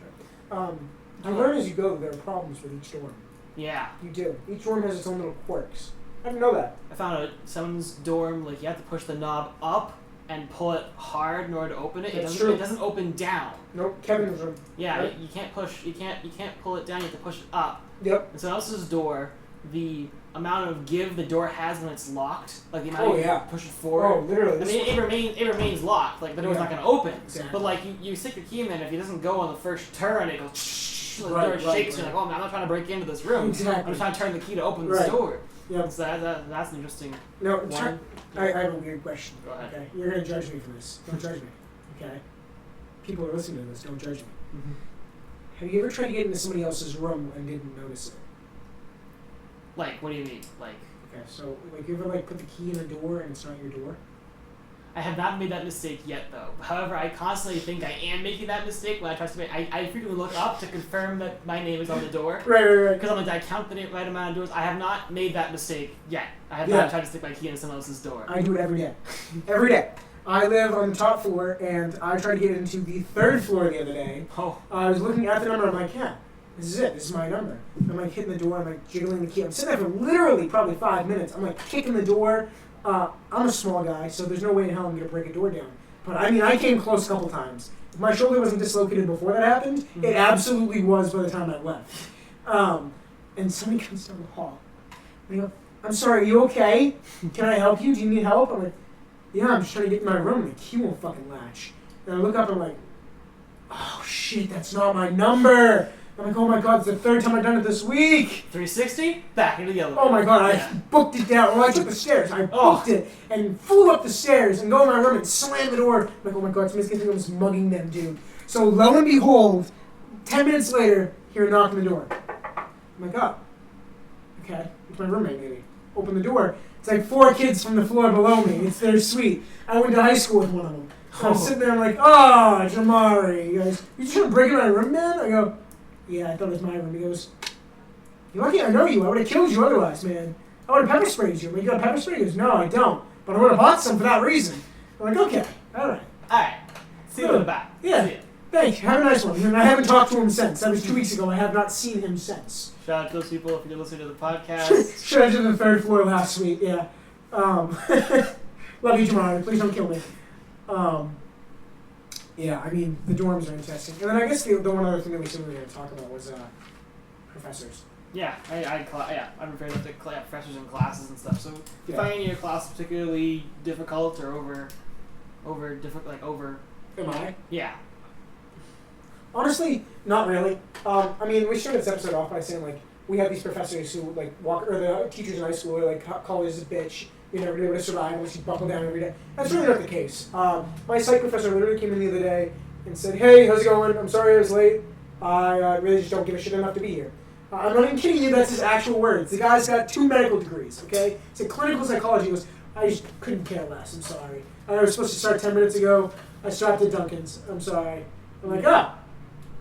You learn as you go that there are problems with each dorm. Yeah. You do. Each dorm has its own little quirks. I didn't know that. I found someone's dorm, like, you have to push the knob up and pull it hard in order to open it. It doesn't open down. Nope, Kevin's room. Yeah, right? you can't pull it down, you have to push it up. Yep. And someone else's door, the amount of give the door has when it's locked, like the amount you push it forward. Oh, literally. I mean, it remains locked. Like, the door's not going to open. Exactly. But, like, you stick your key in there, and if it doesn't go on the first turn, it goes the door shakes. You're like, oh, man, I'm not trying to break into this room. Exactly. I'm just trying to turn the key to open this door. Yep. So that's an interesting one. I have a weird question. Go ahead. Okay, you're going to judge me for this. Don't judge me. Okay? People are listening to this. Don't judge me. Mm-hmm. Have you ever tried to get into somebody else's room and didn't notice it? Like, what do you mean? Like... Okay, so, like, you ever, like, put the key in a door and it's not your door? I have not made that mistake yet, though. However, I constantly think I am making that mistake when I try to make... I frequently look up to confirm that my name is on the door. Right. Because I'm like, I count the right amount of doors. I have not made that mistake yet. I have not tried to stick my key in someone else's door. I do it every day. Every day. I live on the top floor, and I tried to get into the 3rd floor the other day. Oh. I was looking at the number, I'm like, yeah, this is it. This is my number. I'm, like, hitting the door. I'm, like, jiggling the key. I'm sitting there for literally probably 5 minutes. I'm, like, kicking the door. I'm a small guy, so there's no way in hell I'm going to break a door down. But, I mean, I came close a couple times. If my shoulder wasn't dislocated before that happened, it absolutely was by the time I left. And somebody comes down the hall. And they go, I'm sorry, are you okay? Can I help you? Do you need help? I'm like, yeah, I'm just trying to get in my room and the key won't fucking latch. And I look up and I'm like, oh shit, that's not my number. I'm like, oh my god, it's the 3rd time I've done it this week. 360? Back into the elevator. Oh my god, I booked it down. Well, I took the stairs. I booked it and flew up the stairs and go in my room and slammed the door. I'm like, oh my god, somebody's gonna think I'm mugging them, dude. So lo and behold, 10 minutes later, hear a knock on the door. I'm like, oh, okay, it's my roommate maybe. Open the door. It's like 4 kids from the floor below me. It's their suite. I went to high school with one of them. So I'm sitting there, I'm like, oh, Jamari. He goes, you trying to break into my room, man? I go, yeah, I thought it was my room. He goes, you're lucky I know you. I would have killed you otherwise, man. I would have pepper sprayed you. But you got pepper spray? He goes, no, I don't. But I would have bought some for that reason. I'm like, okay, all right. See you in the back. Yeah. Thanks. Have a nice one. And I haven't talked to him since. That was 2 weeks ago. I have not seen him since. Shout out to those people if you're listening to the podcast. Shout out to the 3rd floor last suite, yeah. Love you, Jamari. Please don't kill me. Yeah, I mean, the dorms are interesting. And then I guess the one other thing that we said we were going to talk about was professors. Yeah, I'm afraid of professors in classes and stuff. So, finding your class particularly difficult or over difficult, Am I? Yeah. Honestly, not really. I mean, we started this episode off by saying, like, we have these professors who, like, or the teachers in high school are, like, call us a bitch. You're never able to survive unless you buckle down every day. That's really not the case. My psych professor literally came in the other day and said, hey, how's it going? I'm sorry I was late. I really just don't give a shit enough to be here. I'm not even kidding you, that's his actual words. The guy's got 2 medical degrees, okay? He's a clinical psychology. He goes, I just couldn't care less, I'm sorry. I was supposed to start 10 minutes ago. I stopped at Dunkin's. I'm sorry. I'm like,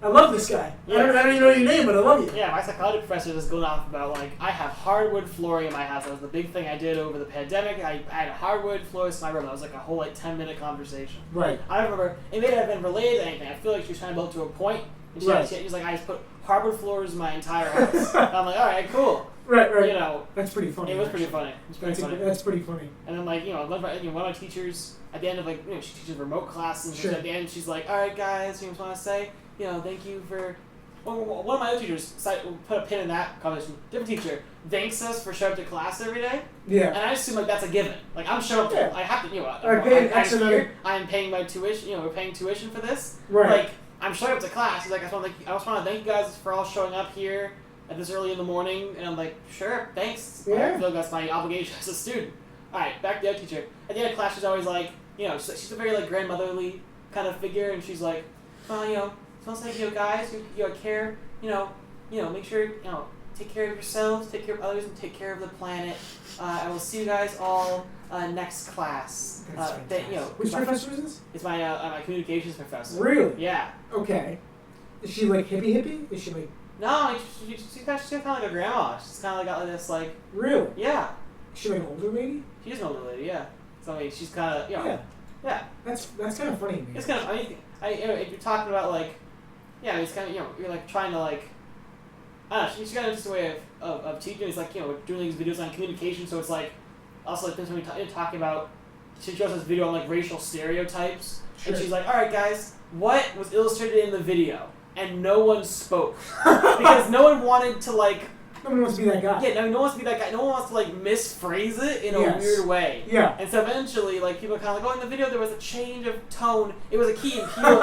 I love this guy. Yeah. I don't even know your name, but I love you. Yeah, my psychology professor just going off about, like, I have hardwood flooring in my house. That was the big thing I did over the pandemic. I had hardwood floors in my room. That was like a whole, 10-minute conversation. Right. I don't remember. It may not have been related to anything. I feel like she was trying to build to a point. And she was like, I just put hardwood floors in my entire house. And I'm like, all right, cool. Right. You know, that's pretty funny. It was pretty funny. That's pretty funny. And then like one of my teachers at the end of she teaches remote classes. And sure. At the end she's like, all right guys, you just want to say thank you for. One of my other teachers put a pin in that conversation. Different teacher thanks us for showing up to class every day. Yeah. And I assume that's a given. Like I'm showing up. Yeah. I have to. I'm paying my tuition. We're paying tuition for this. Right. Like I'm showing up to class. He's like, I just want to thank you guys for all showing up here at this early in the morning. And I'm like, sure, thanks. Yeah. I feel like that's my obligation as a student. All right, back to the other teacher. At the end of class, she's always like, she's a very grandmotherly kind of figure, and she's like, well, sounds like guys, you care, make sure take care of yourselves, take care of others, and take care of the planet. I will see you guys all next class. Which professor is this? It's my communications professor. Really? Yeah. Okay. Is she hippie? Is she like? No, she's kind of like a grandma. She's kind of got this Really? Yeah. Is she like an older lady? She's an older lady, yeah. So she's kind of Yeah. That's kind of funny. It's kind of funny. If you're talking about it's kind of you're trying to I don't know. She's got a interesting way of teaching. It's doing these videos on communication. So it's also things when you're talking about. She shows this video on racial stereotypes, sure. And she's like, "All right, guys, what was illustrated in the video?" And no one spoke because no one wanted to No one wants to be that guy. Yeah, no one wants to be that guy. No one wants to misphrase it in a weird way. Yeah. And so eventually, people are kind of in the video there was a change of tone. It was a Key and Peele.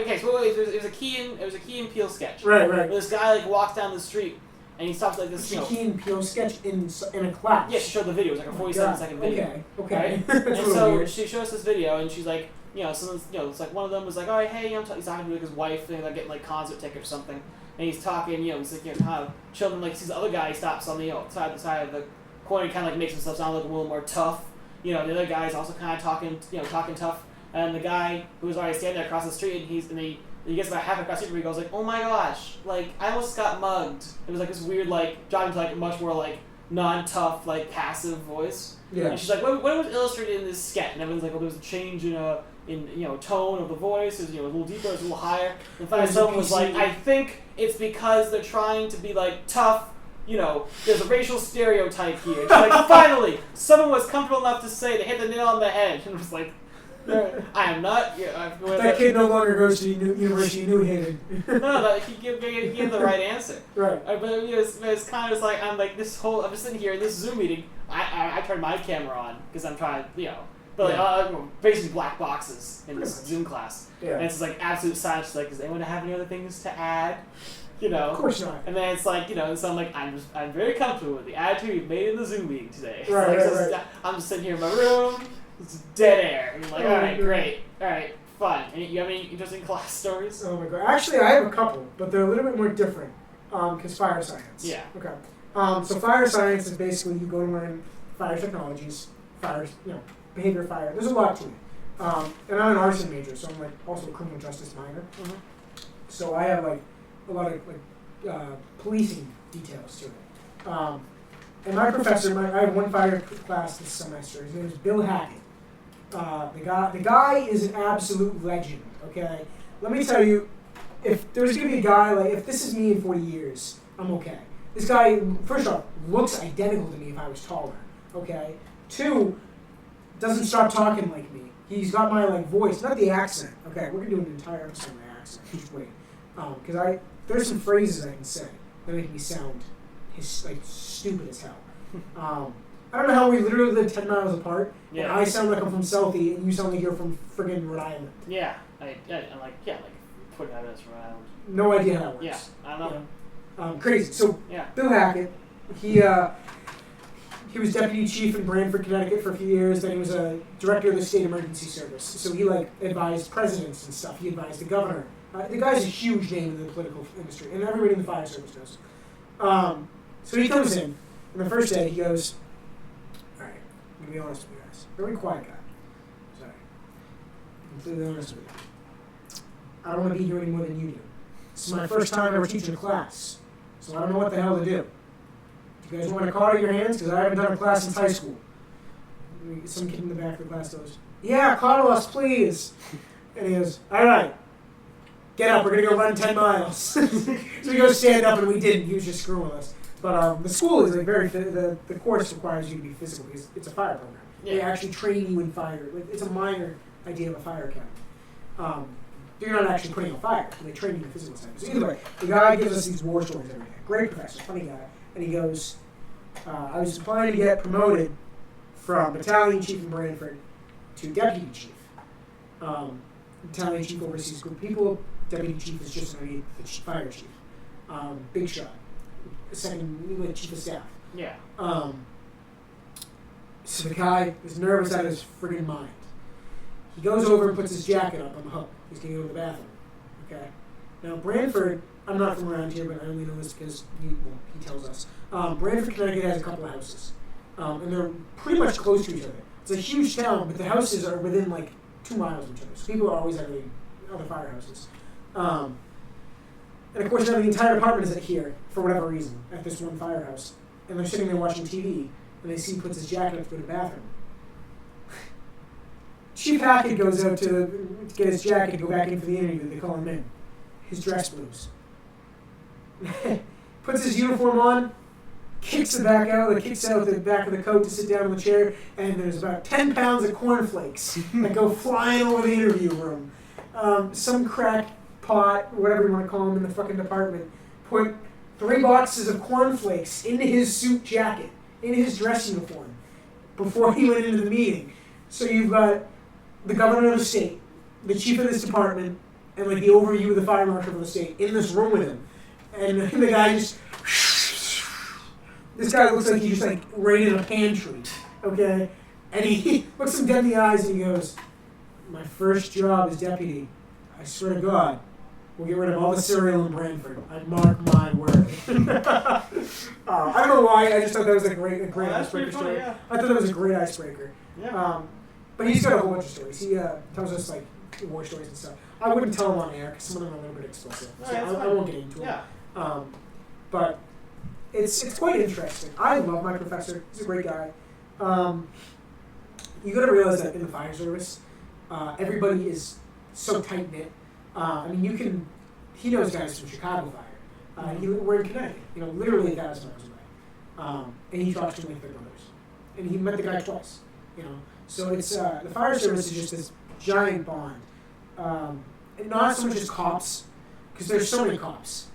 Okay, so it was a Key and Peele sketch. Right. Where this guy walks down the street and he stops this. It's a Key and Peele sketch in a class. Yeah, she showed the video. It was a 47-second video. Okay. Right? And so weird. She shows this video and she's like, someone's, it's one of them was like, all right, hey, he's talking to his wife and they're getting concert tickets or something. And he's talking, he's kind of chilling, sees the other guy, he stops on the side of the corner, kind of makes himself sound a little more tough. The other guy's also kind of talking tough. And the guy who was already standing there across the street, and he gets about half across the street, where he goes oh my gosh, I almost got mugged. It was this weird, driving to a much more non-tough, passive voice. Yeah. And she's like, what was illustrated in this sketch? And everyone's like, well, there was a change in tone of the voice. It was a little deeper, it was a little higher. And finally someone was like, I think it's because they're trying to be tough. There's a racial stereotype here. She's finally, someone was comfortable enough to say they hit the nail on the head. And it was I am not. That kid no longer goes to University of New Haven. No, he gave the right answer. Right. But it's kind of I'm just sitting here in this Zoom meeting. I turned my camera on because I'm trying, But basically black boxes in this Zoom class. Yeah. And it's absolute silence. Does anyone have any other things to add? Of course not. And then it's and so I'm very comfortable with the attitude you've made in the Zoom meeting today. Right, right. I'm just sitting here in my room. It's dead air. And you're all right, great, all right, fun. And you have any interesting class stories? Oh my god! Actually, I have a couple, but they're a little bit more different. Because fire science. Yeah. Okay. So fire science is basically you go and learn fire technologies, behavior fire. There's a lot to it. And I'm an arson major, so I'm also a criminal justice minor. Mm-hmm. So I have a lot of policing details to it. And my professor, I have one fire class this semester. His name is Bill Hackett. The guy is an absolute legend. Okay, let me tell you, if there was gonna be a guy if this is me in 40 years, I'm okay. This guy, first off, looks identical to me if I was taller. Okay. 2, doesn't stop talking like me. He's got my voice, not the accent. Okay, we're gonna do an entire episode on my accent. Just wait, because there's some phrases I can say that make me sound stupid as hell. I don't know how we literally live 10 miles apart. Yeah. And I sound like I'm from Southie, and you sound like you're from friggin' Rhode Island. Yeah. I'm 45 minutes from Rhode Island. No idea how it works. Yeah, I don't know. Crazy. So yeah. Bill Hackett, he was deputy chief in Branford, Connecticut for a few years. Then he was a director of the state emergency service. So he advised presidents and stuff. He advised the governor. The guy's a huge name in the political industry, and everybody in the fire service knows. So he comes in, and the first day he goes, "All right, I'm gonna be honest with you guys. Very quiet guy. Sorry, completely honest with you. I don't want to be here any more than you do. This is my first time ever teaching a class, so I don't know what the hell to do. You guys want a card in your hands? Because I haven't done a class since high school." Some kid in the back of the class goes, "Yeah, coddle us, please." And he goes, "All right, get up. We're going to go run 10 miles. So he goes stand up, and we didn't. He was just screwing with us. But the school is like the course requires you to be physical because it's a fire program. They actually train you in fire. Like, it's a minor idea of a fire academy. You're not actually putting out fire. They train you in the physical side. So either way, the guy gives us these war stories every day. Great professor, funny guy. And he goes, I was applying to get promoted from battalion chief in Brantford to deputy chief. Battalion chief oversees a group of people. Deputy chief is just underneath the fire chief. Big shot. Second, like chief of staff. Yeah. So the guy is nervous out of his friggin' mind. He goes over and puts his jacket up on the hook. He's going to go to the bathroom. Okay? Now, Brantford, I'm not from around here, but I only know this because he tells us. Brantford, Connecticut has a couple of houses. And they're pretty much close to each other. It's a huge town, but the houses are within like 2 miles of each other. So people are always having other firehouses. And of course, now the entire department is here, for whatever reason, at this one firehouse. And they're sitting there watching TV, and they see he puts his jacket up to go to the bathroom. Chief Hackett goes out to get his jacket, go back in for the interview. They call him in. His dress blues. Puts his uniform on, kicks out the back of the coat to sit down in the chair, and there's about 10 pounds of cornflakes that go flying over the interview room. Some crackpot, whatever you want to call him in the fucking department, put 3 boxes of cornflakes into his suit jacket, in his dress uniform, before he went into the meeting. So you've got the governor of the state, the chief of this department, and like the overview of the fire marshal of the state in this room with him. And the guy just, this guy looks like he just like raided a pantry, okay? And he looks him dead in the eyes and he goes, my first job as deputy, I swear to God, we'll get rid of all the cereal in Brantford. I mark my word. I don't know why, I just thought that was a great icebreaker story. Yeah. I thought that was a great icebreaker. Yeah. But he's got a whole bunch of stories. He tells us like war stories and stuff. I wouldn't tell him on air because some of them are a little bit explicit. So I won't get into them. Yeah. But it's quite interesting. I love my professor. He's a great guy. You got to realize that in the fire service, everybody is so tight knit. I mean, he knows guys from Chicago Fire. We're in Connecticut, literally 1,000 miles away. And he talks to them like their brothers. And he met the guy twice, So it's, the fire service is just this giant bond. And not so much as cops, because there's so many cops.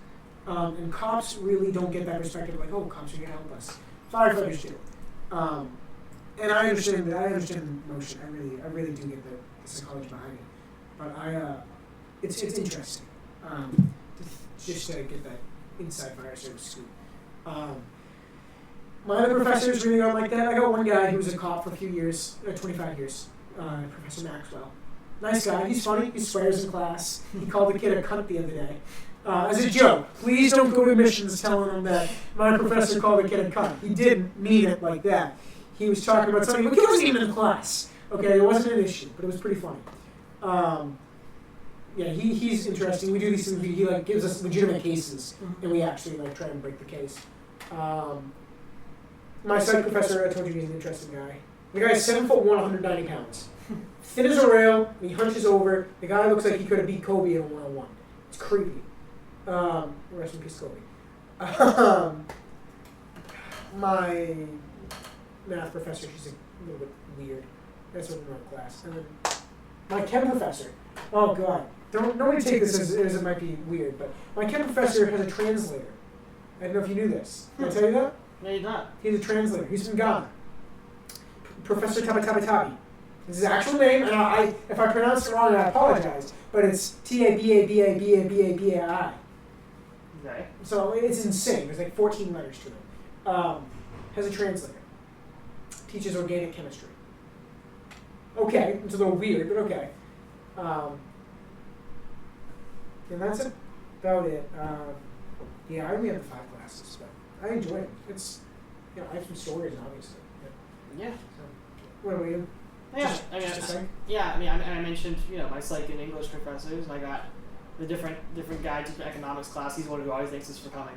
And cops really don't get that perspective, like, oh, cops are going to help us. Firefighters do. And I understand the motion. I really do get the psychology behind it. But it's interesting. Just to get that inside fire service scoop. My other professors really aren't like that. I got one guy who was a cop for a few years, 25 years, Professor Maxwell. Nice guy. He's funny. He swears in class. He called the kid a cunt the other day. As a joke. Please don't go to admissions telling him that my professor called the kid a cunt. He didn't mean it like that. He was talking about something. The kid wasn't even in class. Okay, it wasn't an issue, but it was pretty funny. Yeah, he's interesting. We do these things. He gives us legitimate cases, and we actually try and break the case. My psych professor, I told you, he's an interesting guy. The guy's 7'1", 190 pounds. Thin as a rail, and he hunches over. The guy looks like he could have beat Kobe in a 1-on-1. It's creepy. Rest in peace, Kobe. My math professor, she's a little bit weird. That's what we wrote in class. And then my chem professor, oh God. Nobody take this as it might be weird, but my chem professor has a translator. I don't know if you knew this. Did I tell you that? No, you're not. He's a translator. He's from Ghana. Professor Tabi. This is his actual name, and if I pronounce it wrong, I apologize. But it's Tababababababbai. Okay. So it's insane. There's 14 letters to it. Has a translator. Teaches organic chemistry. Okay, it's a little weird, but okay. And that's about it. Yeah, I only have 5 classes, but I enjoy it. It's, I have some stories, obviously. Yeah. So, what about you? Yeah, I mentioned, my psych and English professors, and I got the different guides to economics class. He's one who always thanks us for coming.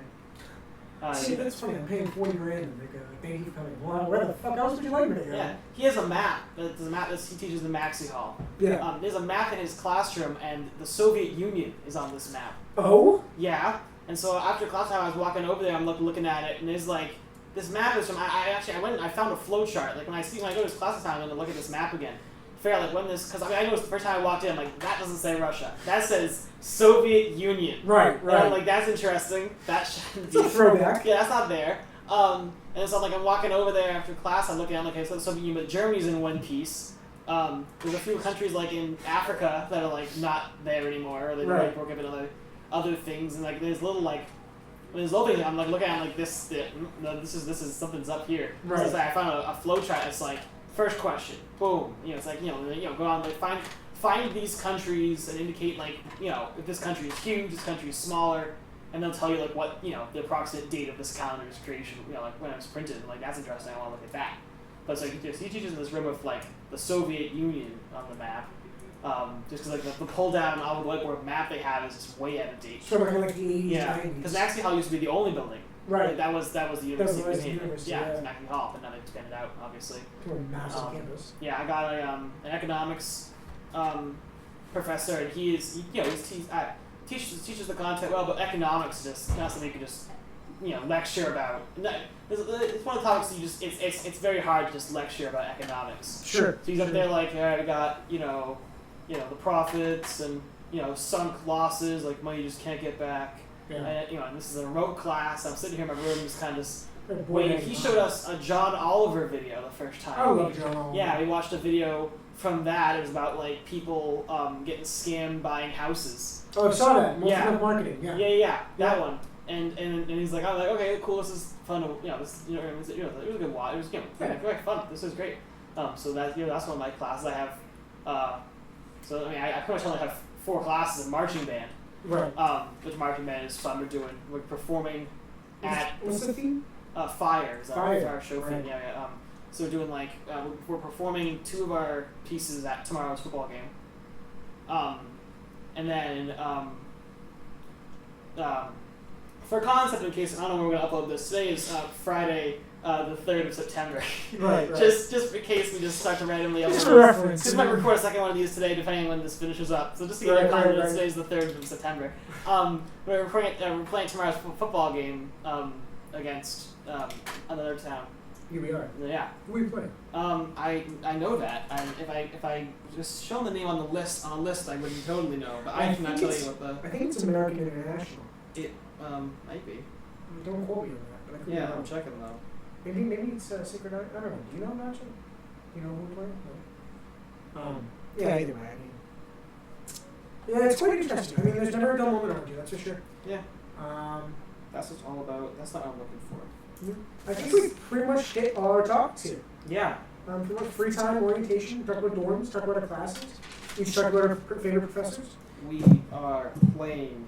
See, that's funny. I'm paying $40,000 and they go, thank you for coming. Well, where the fuck else would you like me to go? Yeah, he has a map. He teaches the Maxi Hall. Yeah. There's a map in his classroom, and the Soviet Union is on this map. Oh? Yeah. And so after class time, I was walking over there. I'm looking at it, and there's like this map is from. I went and I found a flow chart. Like when I go to this class time, I'm gonna look at this map again. Figure out like when this, because I noticed the first time I walked in, I'm like, that doesn't say Russia. That says Soviet Union. Right. And I'm like, that's interesting. That shouldn't be. It's a throwback. Yeah, that's not there. And so I'm walking over there after class. I'm looking. I'm like, okay, so the Soviet Union, but Germany's in one piece. There's a few countries like in Africa that are like not there anymore, or they like broke up in other things, and like there's little things I'm like looking at like this is something's up here. Right. So it's like I found a flow chart. It's like first question, boom. It's like go on like find these countries and indicate like if this country is huge, this country is smaller, and they'll tell you like what the approximate date of this calendar's creation. Like when it was printed. And, like that's interesting. I want to look at that. But so he teaches in this room of like the Soviet Union on the map, just because like the pull down on the whiteboard map they have is just way out of date. Sort of like the 80s, yeah, 90s. because Maxey Hall used to be the only building. Right. Like, that was the University of New Haven. Yeah, yeah. it's Maxey Hall, but now they expanded out obviously. To a massive campus. Yeah, I got an economics professor, and he teaches the content well, but economics is just not something you can just lecture about. It's one of the topics that it's very hard to just lecture about economics. Sure. So he's up there like, all right, I got the profits and sunk losses, like money you just can't get back. Yeah. And this is a remote class. I'm sitting here in my room, just kind of waiting. He showed us a John Oliver video the first time. I love John Oliver. Yeah, we watched a video from that. It was about like people getting scammed buying houses. Oh, I saw that. Marketing. Yeah. Yeah, that one. And he's like, I'm like, okay, cool. This is fun. It was a good watch. It was very fun. This is great. So that's one of my classes I have. So I mean, I pretty much only have 4 classes in marching band. Right. Which marching band is fun. We're performing at what's the theme? Fire. Is Fire. Our show theme. Yeah. So we're doing like we're performing 2 of our pieces at tomorrow's football game. And then for concept, in case I don't know when we're gonna upload this, today is Friday, the 3rd of September. Right. Just in case we just start to randomly upload. Just for reference. Because we might record a second one of these today, depending on when this finishes up. So just to get your context, today's the 3rd of September. We're playing tomorrow's football game against another town. Here we are. Yeah. Who are you playing? I know that. If I just shown the name on the list, I would totally know. But I cannot tell you what the. I think it's American International. It might be. Don't quote me on that. But I could be wrong. I'm checking though. Maybe it's Secret. I don't know. Do you know about it? Do you know who we're playing? No. Yeah. Either way, I mean. Yeah, it's quite interesting. I mean, there's never a dull moment around you. That's for sure. Yeah. That's what it's all about. That's not what I'm looking for. I think we pretty much hit all our talks here. Yeah. Pretty much free time, orientation, talk about dorms, talk about our classes, each talk about our favorite professors. We are playing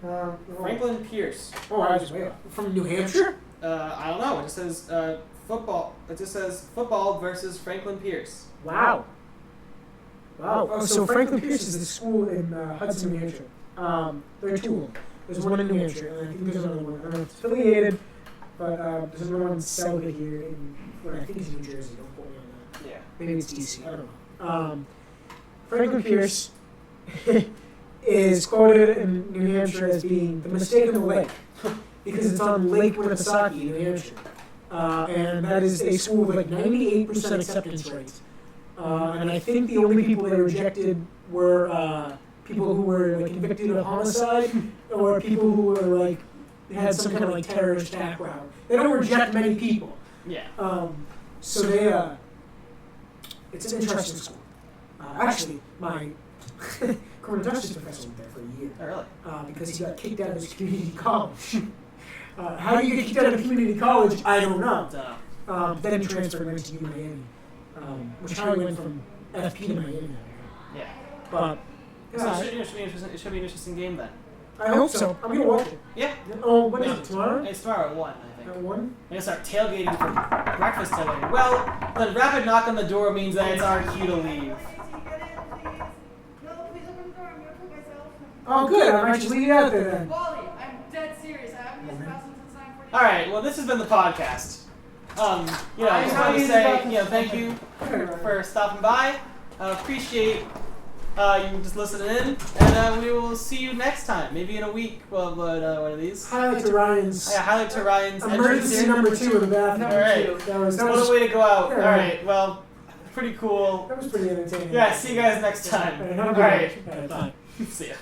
Oh. Franklin Pierce. Oh, I was just way off. From New Hampshire? I don't know. It just says football. It just says football versus Franklin Pierce. Wow. Oh, so Franklin Pierce is the school in Hudson, New Hampshire. There are 2 of them. There's one in New Hampshire, and I think there's another one. I don't know if it's affiliated, but there's another one in Selby here in, I think it's New Jersey. Don't quote me on that. Yeah. Maybe it's DC. I don't know. Franklin Pierce is quoted in New Hampshire as being the mistake of the lake because it's on Lake Winnipesaukee, New Hampshire. And that is a school with like 98% acceptance rate. And I think the only people they rejected were people who were like convicted of homicide or people who were like had some kind of like terrorist background. They don't reject many people. Yeah. So they it's an interesting school. Actually, my criminal justice professor went there for a year. Oh, really? Because he got kicked out of his community college. How do you get kicked out of a community college? I don't know. Then he transferred and went to UMiami, which how he went from FP to Miami. Yeah. But So it should be an interesting game then. I hope so. I'm gonna watch it. Yeah. Oh, when is it? Tomorrow? It's tomorrow at 1, I think. At 1? We're gonna start tailgating for breakfast tailgating. Well, the rapid knock on the door means that it's our cue to leave. Oh, good. I might just leave you out there then. Wally, I'm dead serious. I haven't used the bathroom since 9:45. All right. Well, this has been the podcast. I just want to say, thank you for stopping by. Appreciate You can just listen in, and we will see you next time. Maybe in a week. Well, one of these. Highlight to Ryan's. Yeah, highlight to Ryan's emergency entrance number 2 of the bathroom. All right. That was What a way to go out. Yeah. All right. Well, pretty cool. That was pretty entertaining. Yeah. See you guys next time. All right. All right. Bye. See ya.